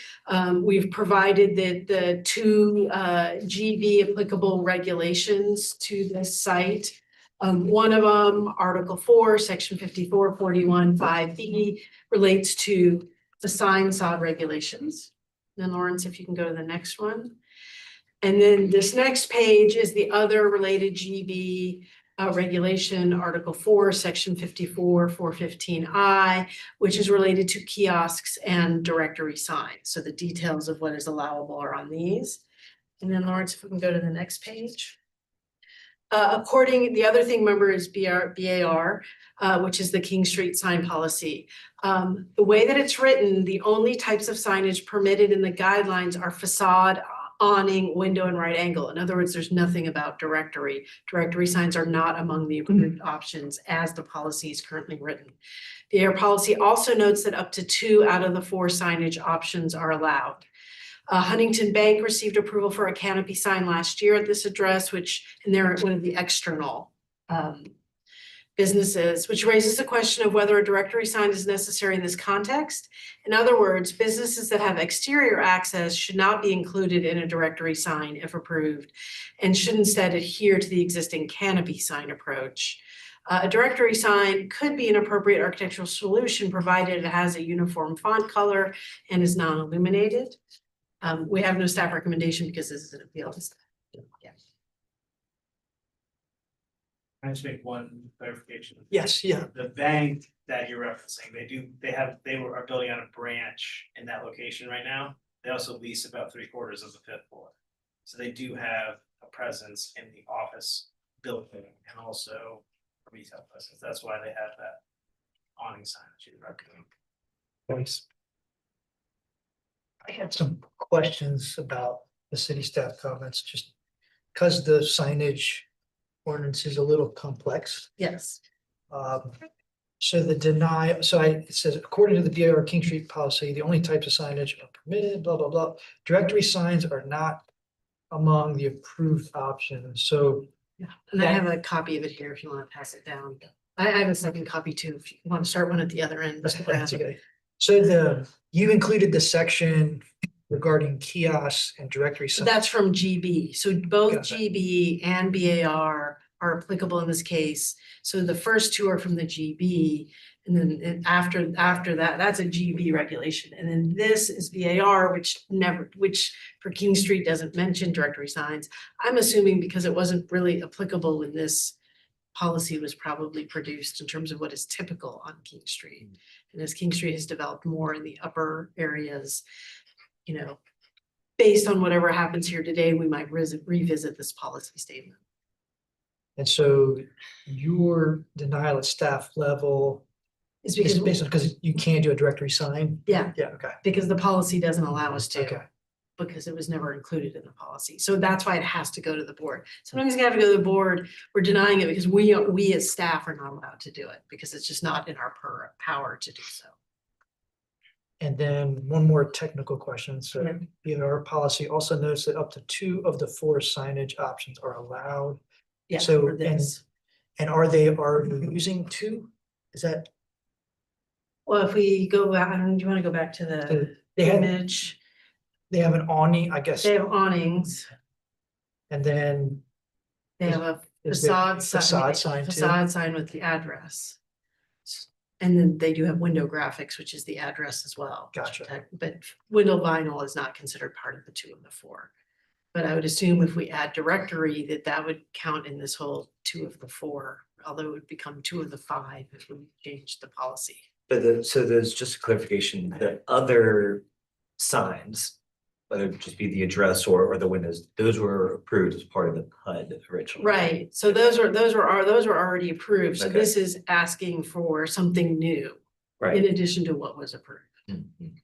Speaker 1: We've provided the two GB applicable regulations to this site. One of them, Article 4, Section 5441 5B, relates to the sign sod regulations. Then Lawrence, if you can go to the next one. And then this next page is the other related GB regulation, Article 4, Section 54 415I, which is related to kiosks and directory signs. So the details of what is allowable are on these. And then Lawrence, if we can go to the next page. The other thing, remember, is BAR, which is the King Street sign policy. The way that it's written, the only types of signage permitted in the guidelines are facade, awning, window, and right angle. In other words, there's nothing about directory. Directory signs are not among the approved options as the policy is currently written. The BAR policy also notes that up to 2 out of the 4 signage options are allowed. Huntington Bank received approval for a canopy sign last year at this address, and they're one of the external businesses, which raises the question of whether a directory sign is necessary in this context. In other words, businesses that have exterior access should not be included in a directory sign if approved, and should instead adhere to the existing canopy sign approach. A directory sign could be an appropriate architectural solution provided it has a uniform font color and is non-illuminated. We have no staff recommendation because this is an appeal. Yeah.
Speaker 16: Can I just make one clarification?
Speaker 2: Yes, yeah.
Speaker 16: The bank that you're referencing, are building on a branch in that location right now. They also lease about 3/4 of the 5th floor. So they do have a presence in the office building and also a retail presence. That's why they have that awning sign that you recommend.
Speaker 2: Thanks. I had some questions about the city staff comments, just because the signage ordinance is a little complex.
Speaker 1: Yes.
Speaker 2: So it says, according to the BAR King Street policy, the only types of signage are permitted, blah, blah, blah. Directory signs are not among the approved options, so.
Speaker 1: Yeah, and I have a copy of it here if you want to pass it down. I have a second copy too, if you want to start one at the other end.
Speaker 2: That's okay. So you included the section regarding kiosks and directory signs.
Speaker 1: That's from GB. So both
Speaker 2: Gotcha.
Speaker 1: GB and BAR are applicable in this case. So the first two are from the GB. And then after that, that's a GB regulation. And then this is BAR, which for King Street doesn't mention directory signs. I'm assuming because it wasn't really applicable when this policy was probably produced in terms of what is typical on King Street. And as King Street has developed more in the upper areas, based on whatever happens here today, we might revisit this policy statement.
Speaker 2: And so your denial at staff level
Speaker 1: It's
Speaker 2: is
Speaker 1: because,
Speaker 2: based on, because you can't do a directory sign?
Speaker 1: yeah,
Speaker 2: Yeah, okay.
Speaker 1: because the policy doesn't allow us to.
Speaker 2: Okay.
Speaker 1: Because it was never included in the policy. So that's why it has to go to the board. Sometimes you have to go to the board. We're denying it because we as staff are not allowed to do it because it's just not in our power to do so.
Speaker 2: And then one more technical question. So our policy also notes that up to 2 of the 4 signage options are allowed.
Speaker 1: Yeah,
Speaker 2: So,
Speaker 1: for this.
Speaker 2: and are they using 2? Is that?
Speaker 1: Well, if we go back, do you want to go back to the image?
Speaker 2: They have an awning, I guess,
Speaker 1: They have awnings.
Speaker 2: and then
Speaker 1: They have a
Speaker 2: is there
Speaker 1: facade sign with the address. And then they do have window graphics, which is the address as well.
Speaker 2: Gotcha.
Speaker 1: But window vinyl is not considered part of the 2 of the 4. But I would assume if we add directory, that would count in this whole 2 of the 4, although it would become 2 of the 5 if we change the policy.
Speaker 11: But so there's just a clarification, the other signs, whether it just be the address or the windows, those were approved as part of the HUD originally.
Speaker 1: Right, so those were already approved, so this is asking for something new.
Speaker 11: Right.
Speaker 1: In addition to what was approved.
Speaker 11: Mhm.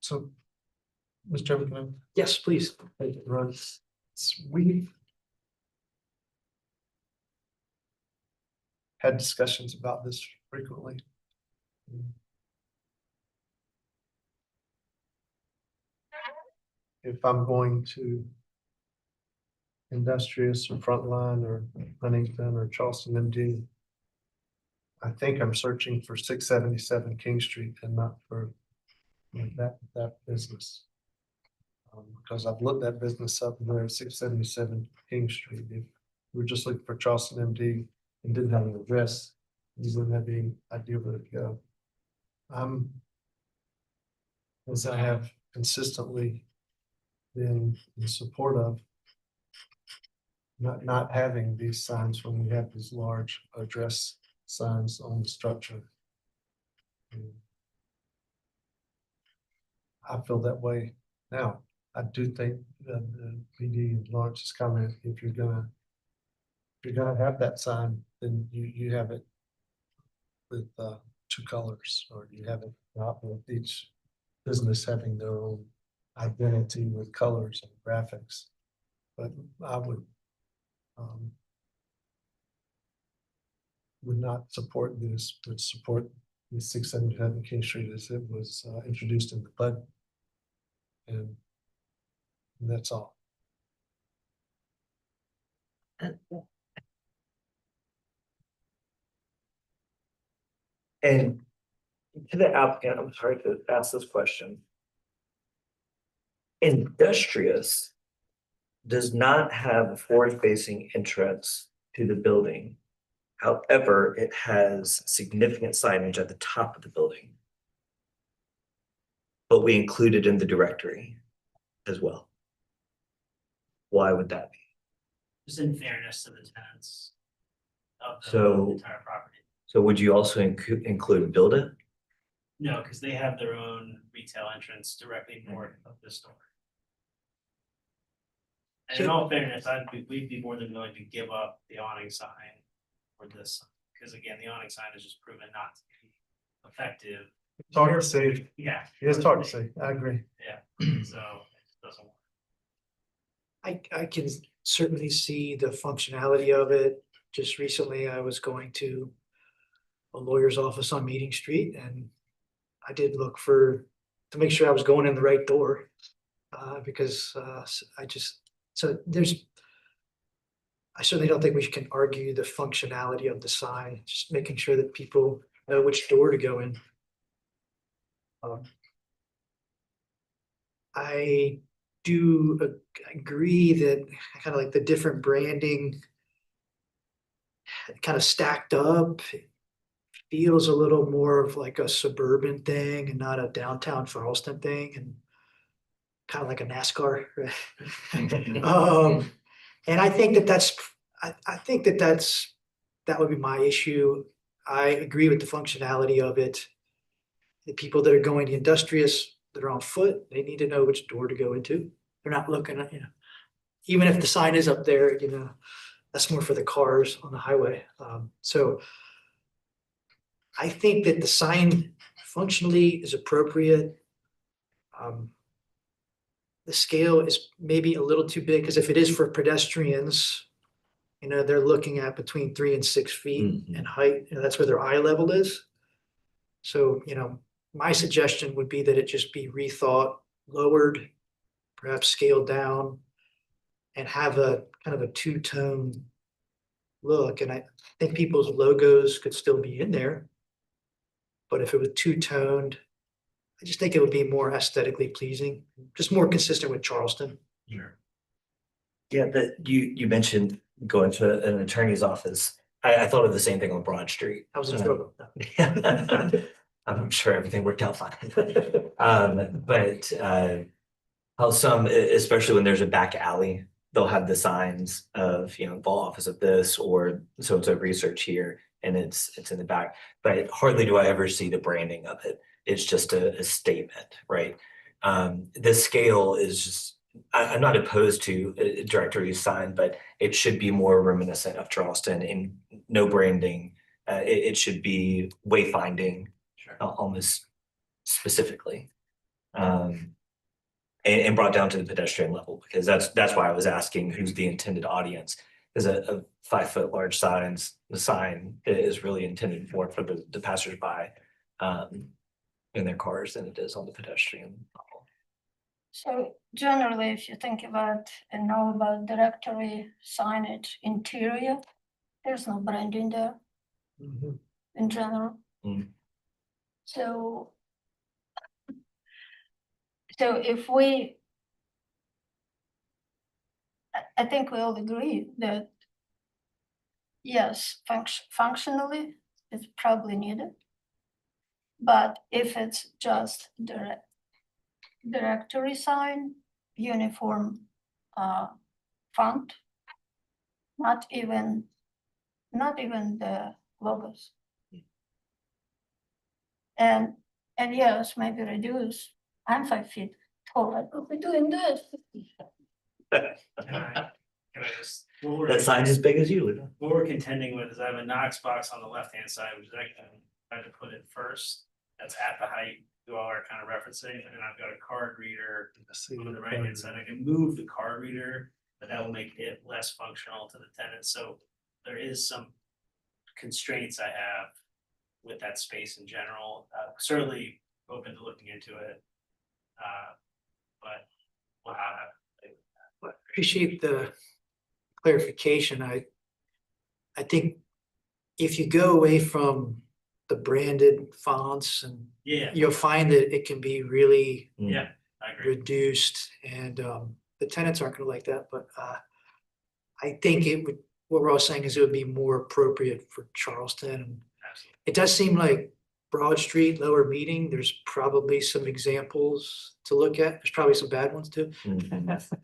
Speaker 3: So, Mr. Chairman, can I
Speaker 2: yes, please.
Speaker 3: run? We had discussions about this frequently. If I'm going to Industrious or Frontline or Huntington or Charleston MD, I think I'm searching for 677 King Street and not for that business. Because I've looked that business up and there at 677 King Street. If we're just looking for Charleston MD and didn't have an address, you wouldn't have any idea where to go. As I have consistently been in support of not having these signs when we have these large address signs on the structure. I feel that way now. I do think that the PD and Lawrence's comment, if you're gonna have that sign, then you have it with 2 colors, or you have it not with each business having their own identity with colors and graphics. But I would not support this, would support the 677 King Street as it was introduced in the PUD. And that's all.
Speaker 11: And to the applicant, I'm sorry to ask this question. Industrious does not have a forward-facing entrance to the building. However, it has significant signage at the top of the building. But we include it in the directory as well. Why would that be?
Speaker 16: Just in fairness to the tenants of the
Speaker 11: So-
Speaker 16: entire property.
Speaker 11: So would you also include Builda?
Speaker 16: No, because they have their own retail entrance directly north of the store. And in all fairness, we'd be more than willing to give up the awning sign for this, because again, the awning sign is just proven not to be effective.
Speaker 3: It's hard to see.
Speaker 16: Yeah.
Speaker 3: It's hard to see. I agree.
Speaker 16: Yeah, so it just doesn't work.
Speaker 2: I can certainly see the functionality of it. Just recently, I was going to a lawyer's office on Meeting Street, and I did look to make sure I was going in the right door. Because I certainly don't think we can argue the functionality of the sign, just making sure that people know which door to go in. I do agree that kind of like the different branding kind of stacked up feels a little more of like a suburban thing and not a downtown Charleston thing, and kind of like a NASCAR. And I think that would be my issue. I agree with the functionality of it. The people that are going to Industrious, that are on foot, they need to know which door to go into. They're not looking at, even if the sign is up there, that's more for the cars on the highway. So I think that the sign functionally is appropriate. The scale is maybe a little too big, because if it is for pedestrians, they're looking at between 3 and 6 feet in height. That's where their eye level is. So, my suggestion would be that it just be rethought, lowered, perhaps scaled down, and have a kind of a two-tone look. And I think people's logos could still be in there. But if it was two-toned, I just think it would be more aesthetically pleasing, just more consistent with Charleston.
Speaker 11: Sure. Yeah, that you mentioned going to an attorney's office. I thought of the same thing on Broad Street.
Speaker 2: I was in trouble.
Speaker 11: I'm sure everything worked out fine. But how some, especially when there's a back alley, they'll have the signs of, law office of this or so-and-so research here, and it's in the back. But hardly do I ever see the branding of it. It's just a statement, right? The scale is just, I'm not opposed to a directory sign, but it should be more reminiscent of Charleston and no branding. It should be wayfinding.
Speaker 16: Sure.
Speaker 11: Almost specifically, and brought down to the pedestrian level, because that's why I was asking who's the intended audience. Is a 5 foot large the sign is really intended for the passersby in their cars than it is on the pedestrian level.
Speaker 6: So generally, if you think about and know about directory signage interior, there's no branding there in general. So if I think we all agree that yes, functionally, it's probably needed. But if it's just directory sign, uniform font, not even the logos. And yes, maybe reduce. I'm 5 feet tall. I could be doing this.
Speaker 16: Can I just,
Speaker 11: That sign's as big as you.
Speaker 16: what we're contending with is I have a Knox box on the left-hand side, which I can try to put it first. That's at the height you all are kind of referencing, and I've got a card reader on the right-hand side. I can move the card reader, but that will make it less functional to the tenant. So there is some constraints I have with that space in general. Certainly open to looking into it. But we'll have
Speaker 2: I appreciate the clarification. I think if you go away from the branded fonts and
Speaker 16: Yeah,
Speaker 2: you'll find that it can be really
Speaker 16: yeah, I agree.
Speaker 2: reduced and the tenants aren't gonna like that, but I think it would, what we're all saying is it would be more appropriate for Charleston.
Speaker 16: Absolutely.
Speaker 2: It does seem like Broad Street, Lower Meeting, there's probably some examples to look at. There's probably some bad ones too.
Speaker 11: Mhm.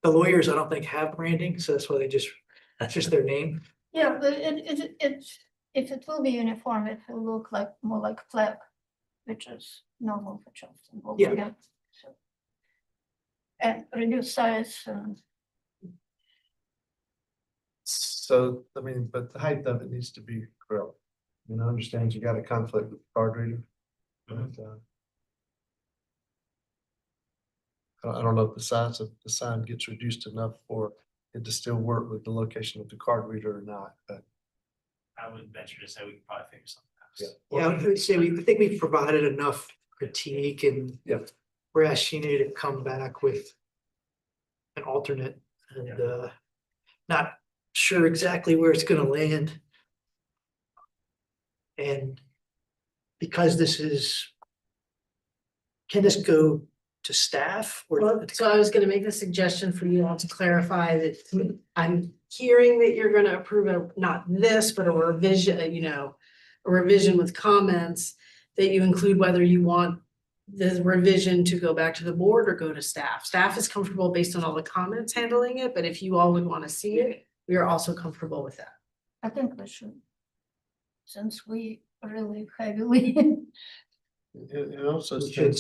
Speaker 2: The lawyers, I don't think have branding, so that's why they just, it's just their name.
Speaker 6: Yeah, but if it will be uniform, it will look like more like flag, which is normal for Charleston. altogether. So, and reduce size and
Speaker 3: So, I mean, but the height of it needs to be correct. You know, understand you got a conflict with the card reader. But, I don't know if the size of the sign gets reduced enough for it to still work with the location of the card reader or not, but.
Speaker 16: I would venture to say we could probably figure something out.
Speaker 2: Yeah, I would say I think we've provided enough critique and
Speaker 3: Yeah.
Speaker 2: we're asking you to come back with an alternate and not sure exactly where it's gonna land. And because this is, can this go to staff or?
Speaker 1: Well, so I was gonna make the suggestion for you all to clarify that I'm hearing that you're gonna approve of not this, but a revision, you know, a revision with comments that you include whether you want the revision to go back to the board or go to staff. Staff is comfortable based on all the comments handling it, but if you all would wanna see it, we are also comfortable with that.
Speaker 6: I think we should, since we really heavily.
Speaker 3: It also
Speaker 2: We should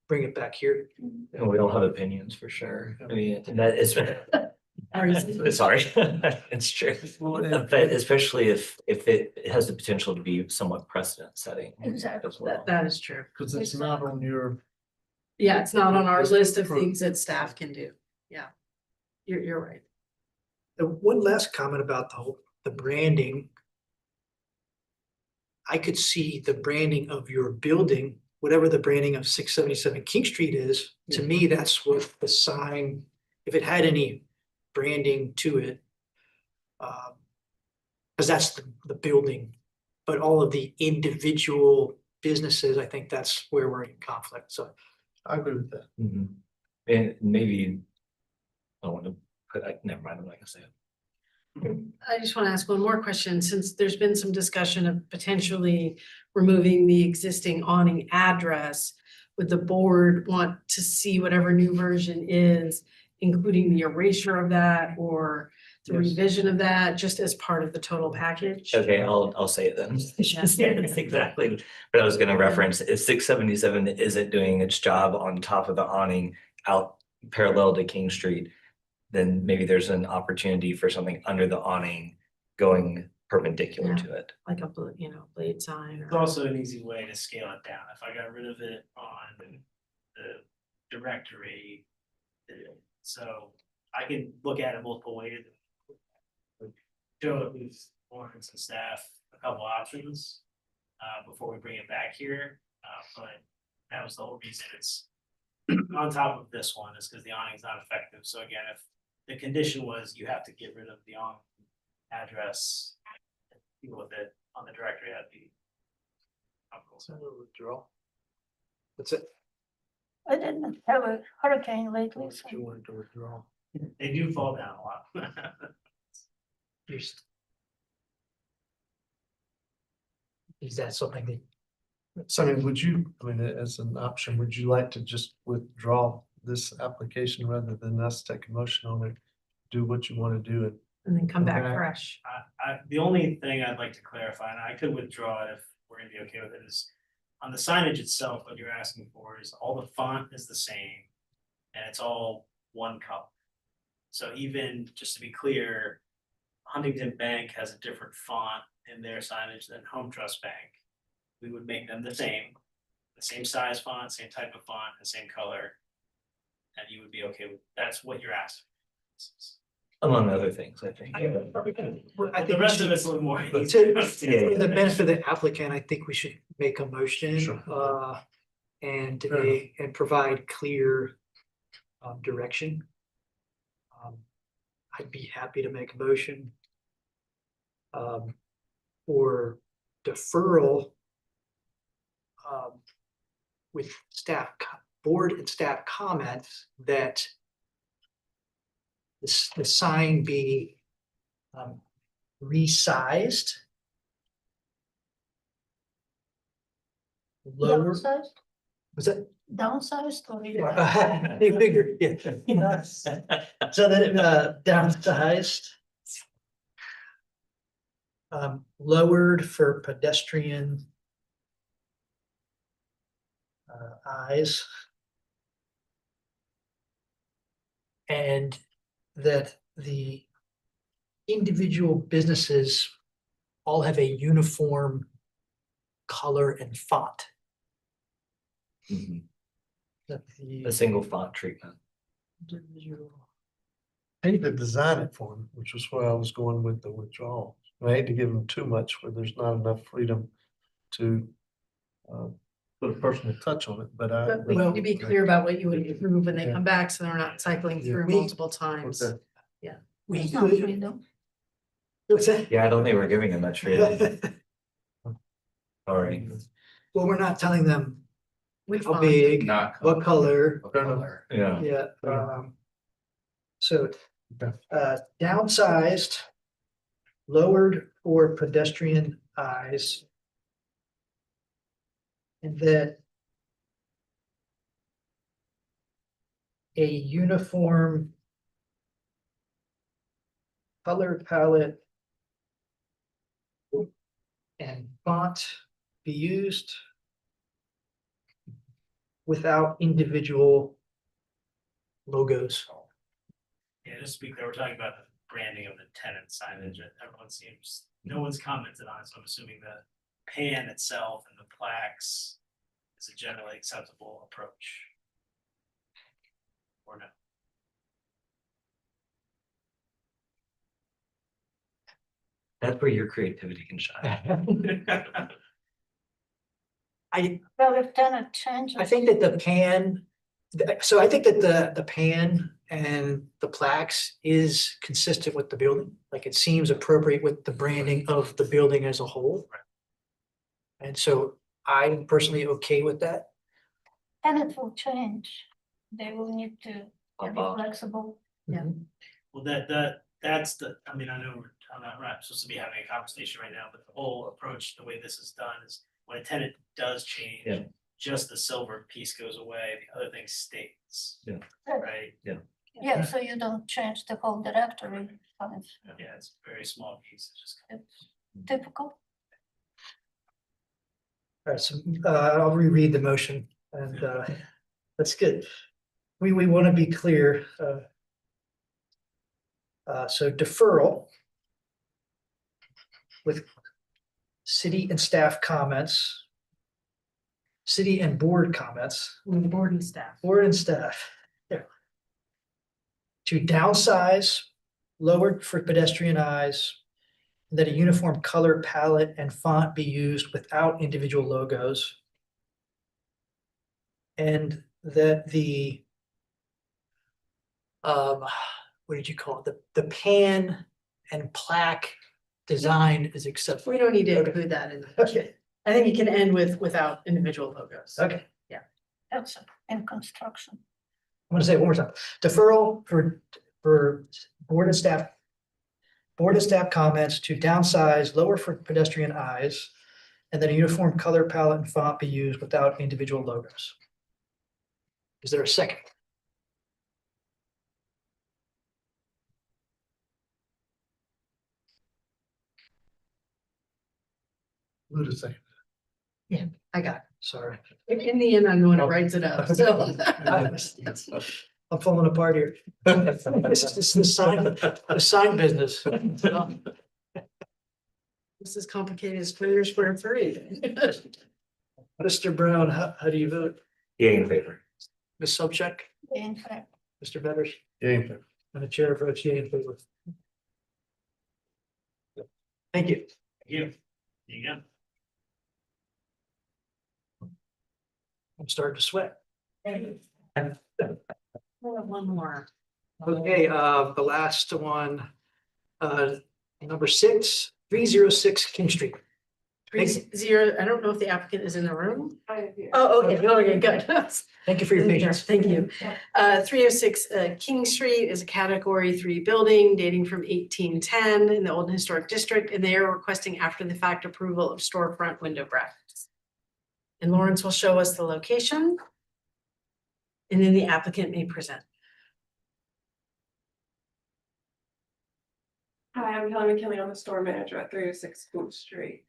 Speaker 2: bring it back here.
Speaker 11: And we all have opinions for sure. I mean, and that is. Sorry, it's true. But especially if it has the potential to be somewhat precedent setting.
Speaker 6: Exactly.
Speaker 11: as well.
Speaker 1: That is true.
Speaker 3: Cause it's not on your,
Speaker 1: Yeah, it's not on our
Speaker 3: It's
Speaker 1: list of
Speaker 3: approved.
Speaker 1: things that staff can do. Yeah. You're right.
Speaker 2: The one last comment about the branding. I could see the branding of your building, whatever the branding of 677 King Street is, to me, that's what the sign, if it had any branding to it. Cause that's the building, but all of the individual businesses, I think that's where we're in conflict, so.
Speaker 3: I agree with that.
Speaker 11: Mhm. And maybe. I want to put, never mind, I'm not gonna say it.
Speaker 1: I just want to ask one more question, since there's been some discussion of potentially removing the existing awning address. Would the board want to see whatever new version is, including the erasure of that or the
Speaker 3: Yes.
Speaker 1: revision of that, just as part of the total package?
Speaker 11: Okay, I'll say it then. That's exactly what I was gonna reference. If 677 isn't doing its job on top of the awning out parallel to King Street, then maybe there's an opportunity for something under the awning going perpendicular
Speaker 1: Yeah.
Speaker 11: to it.
Speaker 1: Like a, blade sign
Speaker 16: It's
Speaker 1: or.
Speaker 16: also an easy way to scale it down. If I got rid of it on the directory. So I can look at it multiple ways. Show it with Lawrence and staff a couple options before we bring it back here. But that was the whole reason it's on top of this one is because the awning is not effective. So again, if the condition was you have to get rid of the awning address, deal with it on the directory, that'd be.
Speaker 2: Withdrawal. That's it.
Speaker 6: I didn't have a hurricane lately, so.
Speaker 2: You wanted to withdraw.
Speaker 16: They do fall down a lot.
Speaker 2: Is that something that?
Speaker 3: So I mean, would you, I mean, as an option, would you like to just withdraw this application rather than us take a motion on it? Do what you want to do
Speaker 1: And then come back
Speaker 3: Okay.
Speaker 1: fresh.
Speaker 16: The only thing I'd like to clarify, and I could withdraw it if we're gonna be okay with it, is on the signage itself, what you're asking for is all the font is the same. And it's all one color. So even, just to be clear, Huntington Bank has a different font in their signage than Home Trust Bank. We would make them the same size font, same type of font, and same color. And you would be okay with, that's what you're asking.
Speaker 11: Among other things, I think.
Speaker 2: I
Speaker 16: The
Speaker 2: think
Speaker 16: rest of it's a little more.
Speaker 2: For the benefit of the applicant, I think we should make a motion,
Speaker 3: Sure.
Speaker 2: and
Speaker 3: Fair
Speaker 2: and provide clear direction. I'd be happy to make a motion. Or deferral with board and staff comments that the sign be resized, lower,
Speaker 6: Downsized,
Speaker 2: was that?
Speaker 6: downsized or?
Speaker 2: Bigger, yeah. So that it downsized. Lowered for pedestrian eyes. And that the individual businesses all have a uniform color and font.
Speaker 11: Mhm.
Speaker 2: That the
Speaker 11: A single font treatment.
Speaker 2: individual.
Speaker 3: I hate to design it for them, which was where I was going with the withdrawal. I hate to give them too much where there's not enough freedom to put a personal touch on it, but I.
Speaker 1: But we need to be clear about what you would approve when they
Speaker 3: Yeah.
Speaker 1: come back, so they're not cycling
Speaker 3: Yeah.
Speaker 1: through multiple times.
Speaker 3: Okay.
Speaker 2: We
Speaker 6: It's not
Speaker 2: could.
Speaker 6: freedom.
Speaker 2: What's that?
Speaker 11: Yeah, I don't think we're giving them much freedom. Sorry.
Speaker 2: Well, we're not telling them
Speaker 1: Which
Speaker 2: how
Speaker 1: font?
Speaker 2: big,
Speaker 12: Not
Speaker 2: what color,
Speaker 12: color.
Speaker 11: Yeah.
Speaker 2: yeah. So
Speaker 3: Okay.
Speaker 2: downsized, lowered for pedestrian eyes. And that a uniform color palette and font be used without individual logos.
Speaker 16: Yeah, just to be clear, we're talking about the branding of the tenant signage. Everyone seems, no one's commented on it, so I'm assuming the pan itself and the plaques is a generally acceptable approach. Or no?
Speaker 11: That's where your creativity can shine.
Speaker 6: Well, if tenant changes.
Speaker 2: I think that the pan, so I think that the pan and the plaques is consistent with the building. Like it seems appropriate with the branding of the building as a whole. And so I'm personally okay with that.
Speaker 6: Tenant will change. They will need to be
Speaker 11: Uh-huh.
Speaker 6: flexible.
Speaker 1: Yeah.
Speaker 16: Well, that's the, I mean, I know I'm not supposed to be having a conversation right now, but the whole approach, the way this is done is when a tenant does change.
Speaker 11: Yeah.
Speaker 16: Just the silver piece goes away, the other thing stays.
Speaker 11: Yeah.
Speaker 16: Right?
Speaker 6: Yeah, so you don't change the whole directory.
Speaker 16: Yeah, it's a very small piece, it's just.
Speaker 6: It's typical.
Speaker 2: All right, so I'll reread the motion and that's good. We want to be clear. So deferral with city and staff comments, city and board comments,
Speaker 1: Board and staff.
Speaker 2: board and staff. Yeah. To downsize, lowered for pedestrian eyes, that a uniform color palette and font be used without individual logos. And that the what did you call it? The pan and plaque design is acceptable.
Speaker 1: We don't need to include that in.
Speaker 2: Okay,
Speaker 1: I think you can end with without individual logos.
Speaker 2: okay.
Speaker 6: That's in construction.
Speaker 2: I'm gonna say it one more time. Deferral for board and staff. Board and staff comments to downsize, lower for pedestrian eyes, and then a uniform color palette and font be used without individual logos. Is there a second?
Speaker 3: Wait a second.
Speaker 1: I got
Speaker 2: Sorry.
Speaker 1: it. In the end, I'm the one who writes it up, so.
Speaker 2: I'm falling apart here. This is the sign business.
Speaker 1: This is complicated as 3
Speaker 2: Mr. Brown, how do you vote?
Speaker 11: Yay in favor.
Speaker 2: Ms. Sobchak,
Speaker 6: In fact,
Speaker 2: Mr. Betters,
Speaker 3: Yeah.
Speaker 2: and the chair votes yea in favor. Thank you.
Speaker 16: You, you go.
Speaker 2: I'm starting to sweat.
Speaker 1: We'll have one more.
Speaker 2: Okay, the last one, number 6, 306 King Street.
Speaker 1: 3-0, I don't know if the applicant is in the room. Oh, okay, good.
Speaker 2: Thank you for your patience.
Speaker 1: Thank you. 306 King Street is a category 3 building dating from 1810 in the Old Historic District, and they are requesting after the fact approval of storefront window brackets. And Lawrence will show us the location. And then the applicant may present.
Speaker 17: Hi, I'm Kelly McKinley. I'm the store manager at 306 King Street.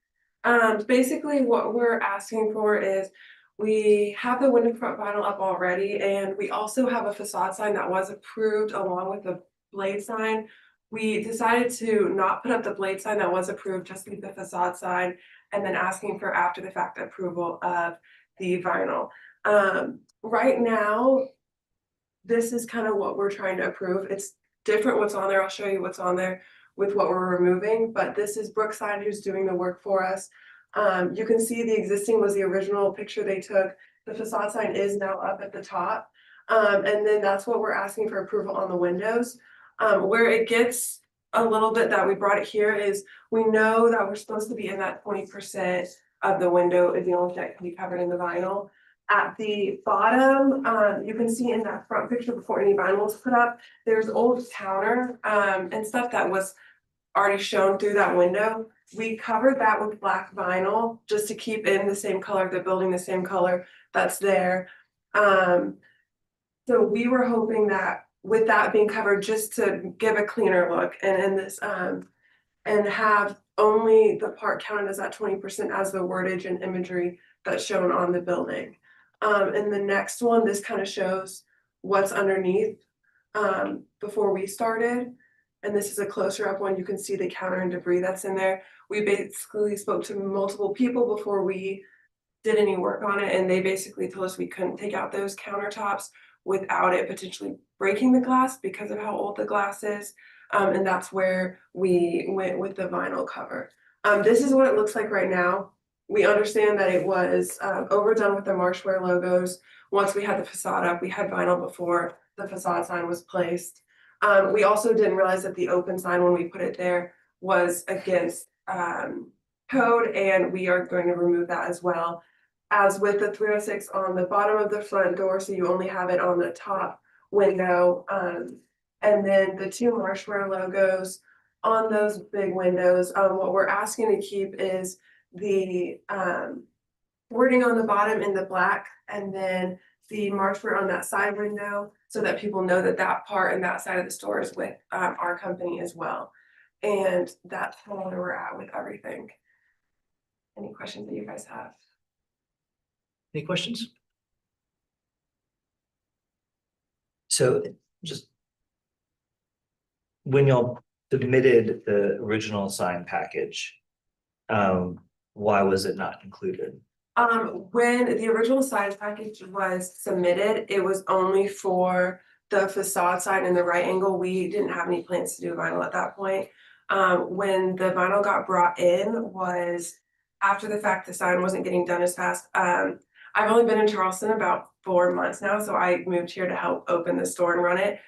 Speaker 17: Basically what we're asking for is we have the window front vinyl up already, and we also have a facade sign that was approved along with the blade sign. We decided to not put up the blade sign that was approved, just leave the facade sign, and then asking for after the fact approval of the vinyl. Right now, this is kind of what we're trying to approve. It's different what's on there. I'll show you what's on there with what we're removing, but this is Brookside who's doing the work for us. You can see the existing was the original picture they took. The facade sign is now up at the top. And then that's what we're asking for approval on the windows. Where it gets a little bit that we brought it here is we know that we're supposed to be in that 20% of the window is the only thing that can be covered in the vinyl. At the bottom, you can see in that front picture before any vinyl was put up, there's old counter and stuff that was already shown through that window. We covered that with black vinyl just to keep in the same color, the building the same color that's there. So we were hoping that with that being covered, just to give a cleaner look and this and have only the part counted as at 20% as the wordage and imagery that's shown on the building. And the next one, this kind of shows what's underneath before we started. And this is a closer up one. You can see the counter and debris that's in there. We basically spoke to multiple people before we did any work on it, and they basically told us we couldn't take out those countertops without it potentially breaking the glass because of how old the glass is. And that's where we went with the vinyl cover. This is what it looks like right now. We understand that it was overdone with the Marshware logos. Once we had the facade up, we had vinyl before the facade sign was placed. We also didn't realize that the open sign when we put it there was against code, and we are going to remove that as well. As with the 306 on the bottom of the front door, so you only have it on the top window. And then the 2 Marshware logos on those big windows. What we're asking to keep is the wording on the bottom in the black, and then the Marshware on that side window, so that people know that that part and that side of the store is with our company as well. And that's where we're at with everything. Any questions that you guys have?
Speaker 2: Any questions?
Speaker 11: So just when y'all submitted the original sign package, why was it not included?
Speaker 17: When the original size package was submitted, it was only for the facade sign and the right angle. We didn't have any plans to do vinyl at that point. When the vinyl got brought in was after the fact the sign wasn't getting done as fast. I've only been in Charleston about 4 months now, so I moved here to help open the store and run it.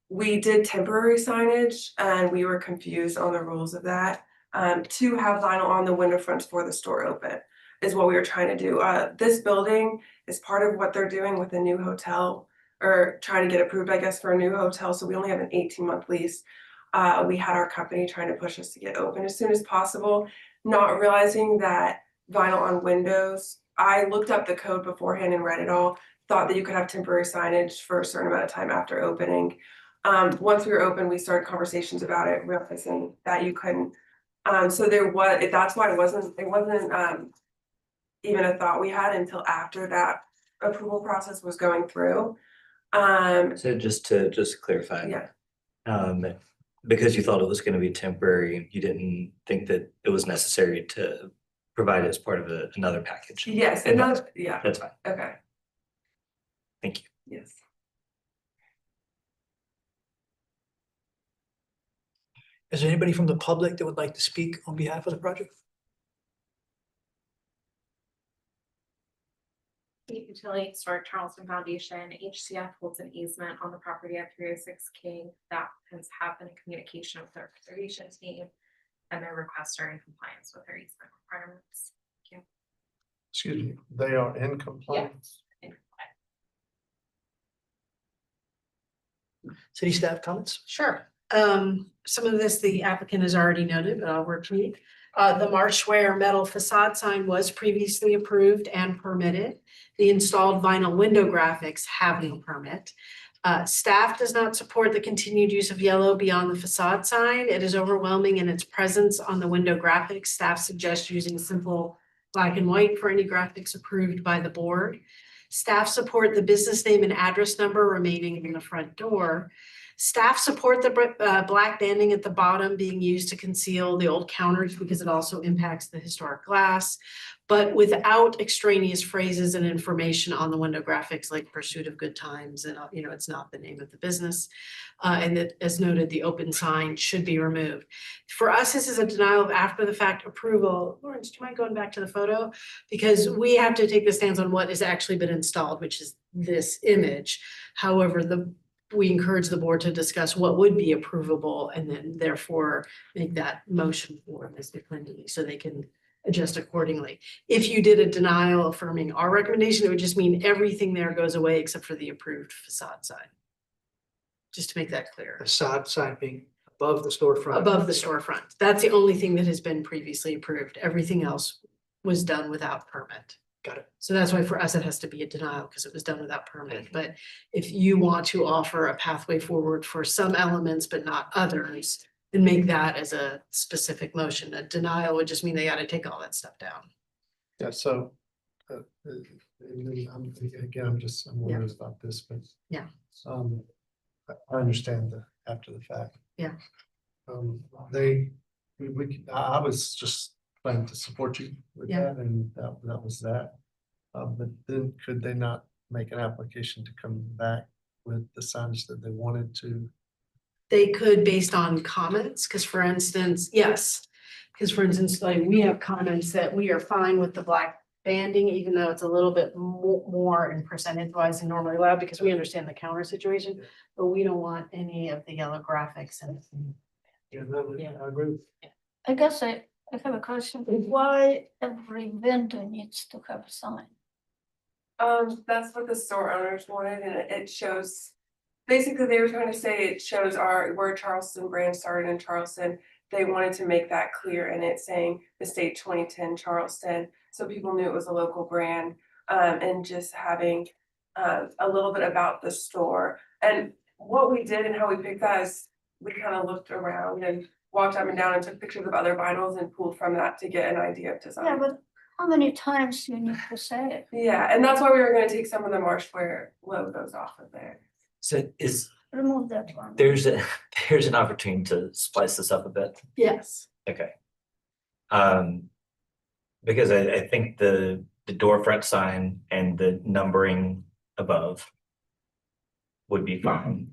Speaker 17: We did temporary signage and we were confused on the rules of that. To have vinyl on the window fronts for the store open is what we were trying to do. This building is part of what they're doing with a new hotel, or trying to get approved, I guess, for a new hotel. So we only have an 18-month lease. We had our company trying to push us to get open as soon as possible, not realizing that vinyl on windows. I looked up the code beforehand and read it all, thought that you could have temporary signage for a certain amount of time after opening. Once we were open, we started conversations about it, realizing that you couldn't. So there was, that's why it wasn't even a thought we had until after that approval process was going through.
Speaker 11: So just to clarify.
Speaker 17: Yeah.
Speaker 11: Because you thought it was going to be temporary, you didn't think that it was necessary to provide it as part of another package.
Speaker 17: Yes,
Speaker 11: And
Speaker 17: and that's, yeah.
Speaker 11: That's fine.
Speaker 17: Okay,
Speaker 11: Thank you.
Speaker 17: yes.
Speaker 2: Is there anybody from the public that would like to speak on behalf of the project?
Speaker 10: Utility Historic Charleston Foundation, HCF holds an easement on the property at 306 King. That has happened in communication with their conservation team. and their requests are in compliance with their easement requirements.
Speaker 3: Excuse me, they are in compliance?
Speaker 10: In
Speaker 2: City staff comments?
Speaker 1: Sure. Some of this the applicant has already noted, but I'll repeat. The Marshware metal facade sign was previously approved and permitted. The installed vinyl window graphics have no permit. Staff does not support the continued use of yellow beyond the facade sign. It is overwhelming in its presence on the window graphics. Staff suggests using simple black and white for any graphics approved by the board. Staff support the business name and address number remaining in the front door. Staff support the black banding at the bottom being used to conceal the old counters because it also impacts the historic glass, but without extraneous phrases and information on the window graphics like pursuit of good times, and it's not the name of the business. And that, as noted, the open sign should be removed. For us, this is a denial of after the fact approval. Lawrence, do you mind going back to the photo? Because we have to take the stance on what has actually been installed, which is this image. However, we encourage the board to discuss what would be approvable and then therefore make that motion for Ms. McClintock so they can adjust accordingly. If you did a denial affirming our recommendation, it would just mean everything there goes away except for the approved facade sign. Just to make that clear.
Speaker 2: Facade sign being above the storefront.
Speaker 1: Above the storefront. That's the only thing that has been previously approved. Everything else was done without permit.
Speaker 2: Got it.
Speaker 1: So that's why for us, it has to be a denial because it was done without permit. But if you want to offer a pathway forward for some elements, but not others, then make that as a specific motion. A denial would just mean they got to take all that stuff down.
Speaker 3: Yeah, so, and then I'm worried about this, but.
Speaker 1: Yeah.
Speaker 3: I understand the after the fact.
Speaker 1: Yeah.
Speaker 3: I was just planning to support you with
Speaker 1: Yeah.
Speaker 3: that, and that was that. But then could they not make an application to come back with the signs that they wanted to?
Speaker 1: They could based on comments, because for instance, yes. Because for instance, like we have comments that we are fine with the black banding, even though it's a little bit more in percentage wise than normally allowed, because we understand the counter situation, but we don't want any of the yellow graphics and.
Speaker 3: Yeah, I agree.
Speaker 6: I guess I have a question. Why every vendor needs to have a sign?
Speaker 17: That's what the store owners wanted, and it shows, basically, they were trying to say it shows where Charleston brand started in Charleston. They wanted to make that clear, and it's saying the state 2010 Charleston, so people knew it was a local brand, and just having a little bit about the store. And what we did and how we picked that is we kind of looked around and walked up and down and took pictures of other vinyls and pulled from that to get an idea of design.
Speaker 6: Yeah, but how many times you need to say it?
Speaker 17: Yeah, and that's why we were going to take some of the Marshware logos off of there.
Speaker 11: So
Speaker 6: Remove that one.
Speaker 11: there's an opportunity to splice this up a bit.
Speaker 1: Yes.
Speaker 11: Okay. Because I think the door front sign and the numbering above would be fine.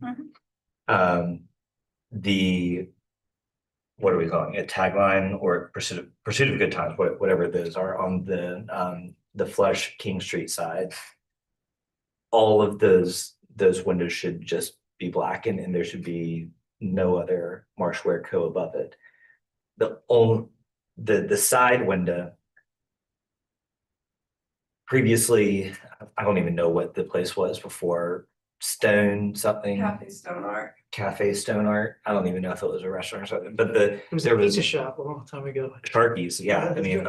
Speaker 11: What are we calling it? Tagline or pursuit of good times, whatever those are on the flush King Street side. All of those windows should just be blackened and there should be no other Marshware Co above it. The side window. Previously, I don't even know what the place was before. Stone something. Cafe Stone Art. I don't even know if it was a restaurant or something, but there was
Speaker 2: a pizza shop a long time ago.
Speaker 11: Sharky's, yeah. I mean,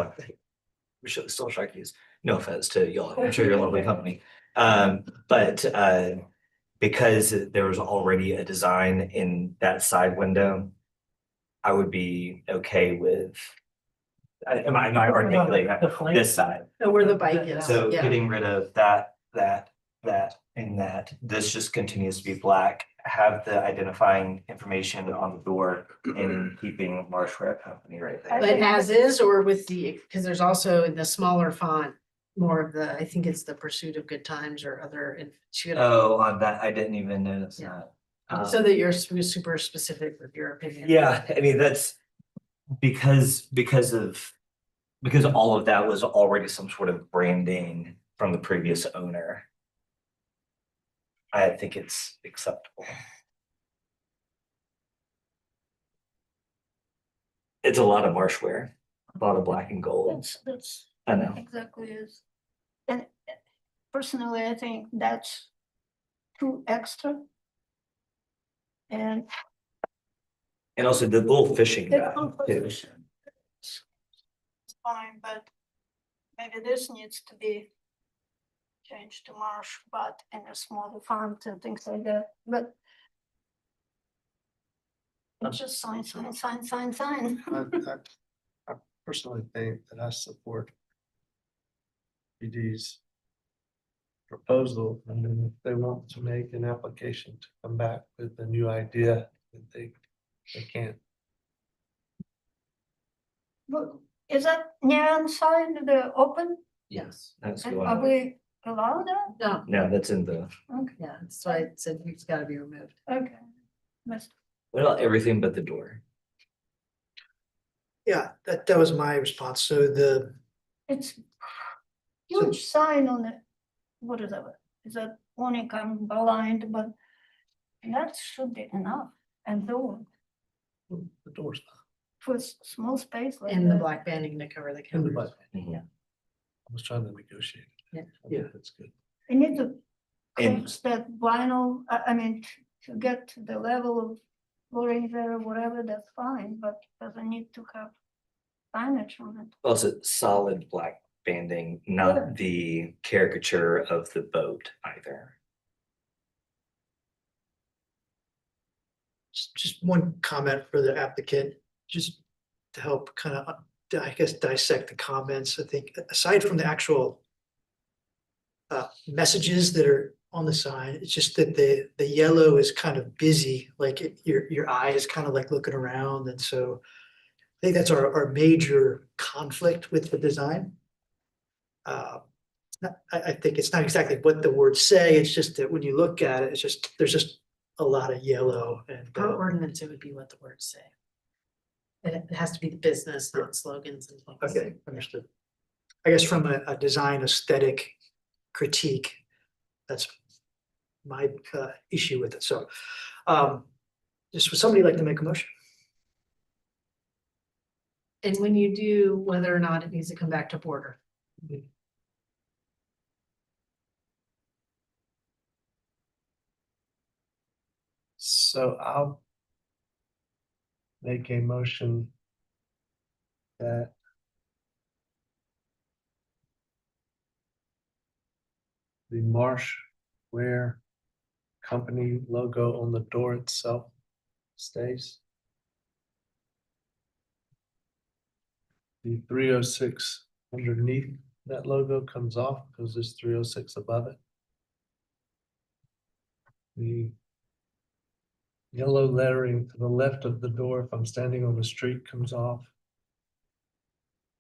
Speaker 11: we should still Sharky's. No offense to y'all. I'm sure you're a lovely company. But because there was already a design in that side window, I would be okay with. Am I articulating this side?
Speaker 1: Where the bike is.
Speaker 11: So
Speaker 1: Yeah.
Speaker 11: getting rid of that, and that, this just continues to be black, have the identifying information on the door and keeping Marshware Company right there.
Speaker 1: But as is, or with because there's also in the smaller font, more of the, I think it's the pursuit of good times or other.
Speaker 11: Oh, on that, I didn't even notice that.
Speaker 1: So that you're super specific with your opinion.
Speaker 11: Yeah, I mean, that's because all of that was already some sort of branding from the previous owner. I think it's acceptable. It's a lot of marshware, a lot of black and gold.
Speaker 6: That's
Speaker 11: I know.
Speaker 6: exactly is. And personally, I think that's too extra. And
Speaker 11: And also the little fishing
Speaker 6: the
Speaker 11: guy too.
Speaker 6: composition. It's fine, but maybe this needs to be changed to marsh, but in a smaller font and things like that, but it's just sign.
Speaker 3: I personally think that I support PD's proposal, and then if they want to make an application to come back with a new idea, that they can't.
Speaker 6: But is that neon sign the open?
Speaker 1: Yes.
Speaker 11: That's
Speaker 6: And
Speaker 11: going
Speaker 6: are
Speaker 11: on.
Speaker 6: we allowed that?
Speaker 1: No,
Speaker 11: No, that's in the,
Speaker 6: Okay,
Speaker 1: yeah, that's why I said it's gotta be removed.
Speaker 6: okay. Missed.
Speaker 11: well, everything but the door.
Speaker 2: Yeah, that was my response. So the,
Speaker 6: It's huge sign on it. What is that? Is that only come blind, but that should be enough. And door
Speaker 3: The door's
Speaker 6: for small space like
Speaker 1: And the
Speaker 6: that.
Speaker 1: black banding to cover the
Speaker 3: in the
Speaker 1: counters.
Speaker 3: butt.
Speaker 11: Mhm.
Speaker 3: I was trying to negotiate.
Speaker 1: Yeah.
Speaker 3: I think that's good.
Speaker 6: You need to
Speaker 11: And-
Speaker 6: close that vinyl, I mean, to get to the level of flooring there, whatever, that's fine, but doesn't need to have signage on it.
Speaker 11: Also solid black banding,
Speaker 6: Yeah.
Speaker 11: not the caricature of the boat either.
Speaker 2: just one comment for the applicant, just to help kind of, I guess, dissect the comments. I think aside from the actual messages that are on the sign, it's just that the yellow is kind of busy, like your eye is kind of like looking around. And so I think that's our major conflict with the design. I think it's not exactly what the words say, it's just that when you look at it, there's just a lot of yellow and.
Speaker 1: Per ordinance, it would be what the words say. It has to be the business, not slogans and things.
Speaker 2: Okay, understood. I guess from a design aesthetic critique, that's my issue with it. So just would somebody like to make a motion?
Speaker 1: And when you do, whether or not it needs to come back to border.
Speaker 3: So I'll make a motion that the Marsh Ware Company logo on the door itself stays. The 306 underneath that logo comes off because there's 306 above it. The yellow lettering to the left of the door, if I'm standing on the street, comes off.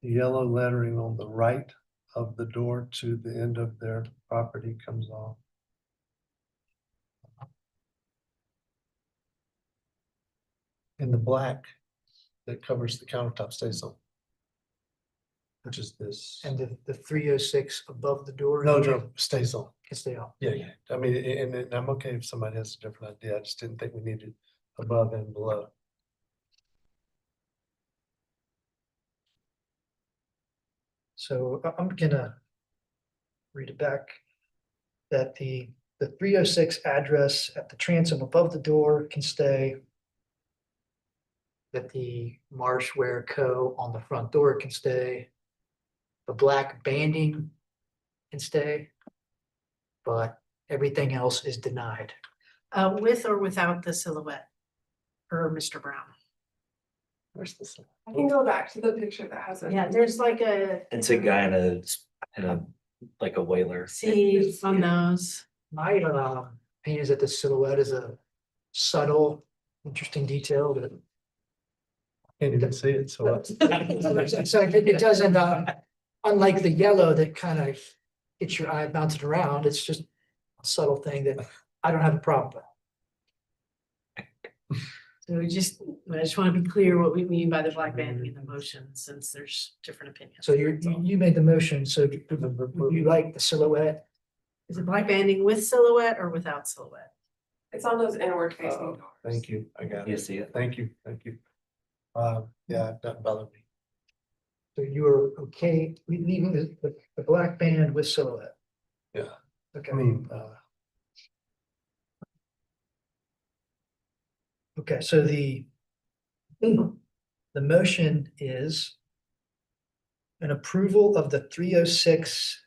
Speaker 3: The yellow lettering on the right of the door to the end of their property comes off. And the black that covers the countertop stays on. Which is this.
Speaker 2: And the 306 above the door?
Speaker 3: No, stays on.
Speaker 2: Can stay on.
Speaker 3: Yeah, yeah. I mean, and I'm okay if somebody has a different idea. I just didn't think we needed above and below.
Speaker 2: So I'm gonna read it back. That the 306 address at the transom above the door can stay. That the Marsh Ware Co. on the front door can stay. The black banding can stay. But everything else is denied.
Speaker 1: With or without the silhouette for Mr. Brown.
Speaker 3: Where's this?
Speaker 17: I can go back to the picture that has it.
Speaker 1: Yeah, there's like a.
Speaker 11: It's a guy in a like a whaler.
Speaker 1: See on those.
Speaker 2: My opinion is that the silhouette is a subtle, interesting detail that.
Speaker 3: Can't even see it, so.
Speaker 2: So it doesn't, unlike the yellow that kind of gets your eye bouncing around, it's just a subtle thing that I don't have a problem with.
Speaker 1: So I just want to be clear what we mean by the black banding in the motion, since there's different opinions.
Speaker 2: So you made the motion, so would you like the silhouette?
Speaker 1: Is it black banding with silhouette or without silhouette?
Speaker 17: It's on those inward facing doors.
Speaker 3: Thank you. I got it.
Speaker 11: You see it?
Speaker 3: Thank you. Thank you. Yeah, it doesn't bother me.
Speaker 2: So you are okay leaving the black band with silhouette?
Speaker 3: Yeah.
Speaker 2: Okay.
Speaker 3: I mean,
Speaker 2: Okay, so the motion is an approval of the 306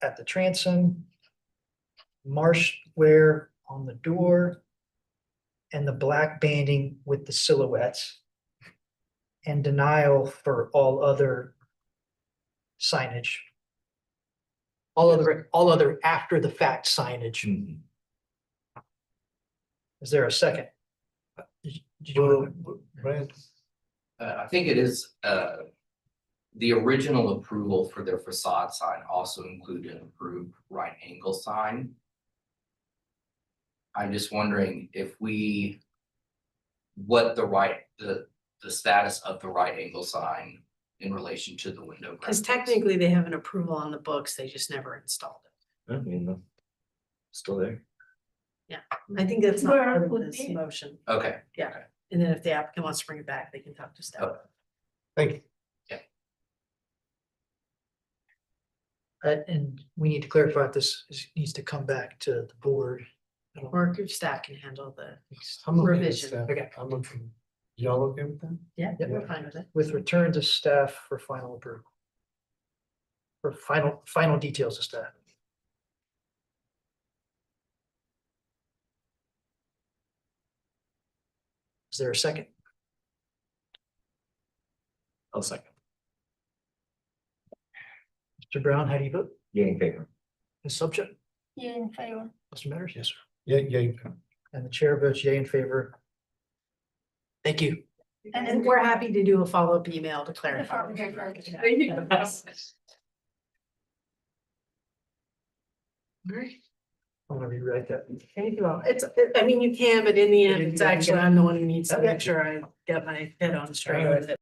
Speaker 2: at the transom, marshware on the door, and the black banding with the silhouettes, and denial for all other signage. All other after the fact signage. Is there a second? Did you wanna-
Speaker 3: Brad,
Speaker 18: I think it is, the original approval for their facade sign also included an approved right angle sign. I'm just wondering what the status of the right angle sign in relation to the window.
Speaker 1: Because
Speaker 18: graphics.
Speaker 1: technically they have an approval on the books, they just never installed it.
Speaker 11: I mean, still there.
Speaker 1: I think that's not
Speaker 6: Where
Speaker 1: part of
Speaker 6: would
Speaker 1: this
Speaker 6: be?
Speaker 1: motion.
Speaker 18: Okay.
Speaker 1: Yeah. And then if the applicant wants to bring it back, they can talk to staff.
Speaker 3: thank you.
Speaker 2: And we need to clarify if needs to come back to the board.
Speaker 1: Or if staff can handle the
Speaker 3: I'm okay with
Speaker 1: revision.
Speaker 3: that.
Speaker 2: Okay.
Speaker 3: I'm okay. Y'all okay with that?
Speaker 1: Yeah,
Speaker 2: Yeah.
Speaker 1: we're fine with it.
Speaker 2: With return to staff for final approval. For final details to staff. Is there a second?
Speaker 11: I'll second.
Speaker 2: Mr. Brown, how do you vote?
Speaker 11: Yeah, in favor.
Speaker 2: Ms. Subject,
Speaker 6: Yeah, in favor.
Speaker 2: Mr. Matters? Yes, sir.
Speaker 3: Yeah.
Speaker 2: And the chair votes yea in favor. Thank you.
Speaker 1: And we're happy to do a follow-up email to clarify.
Speaker 2: All right. I'm gonna rewrite that.
Speaker 1: I mean, you can, but in the end, it's actually, I'm the one who needs to make sure I get my head on straight with it.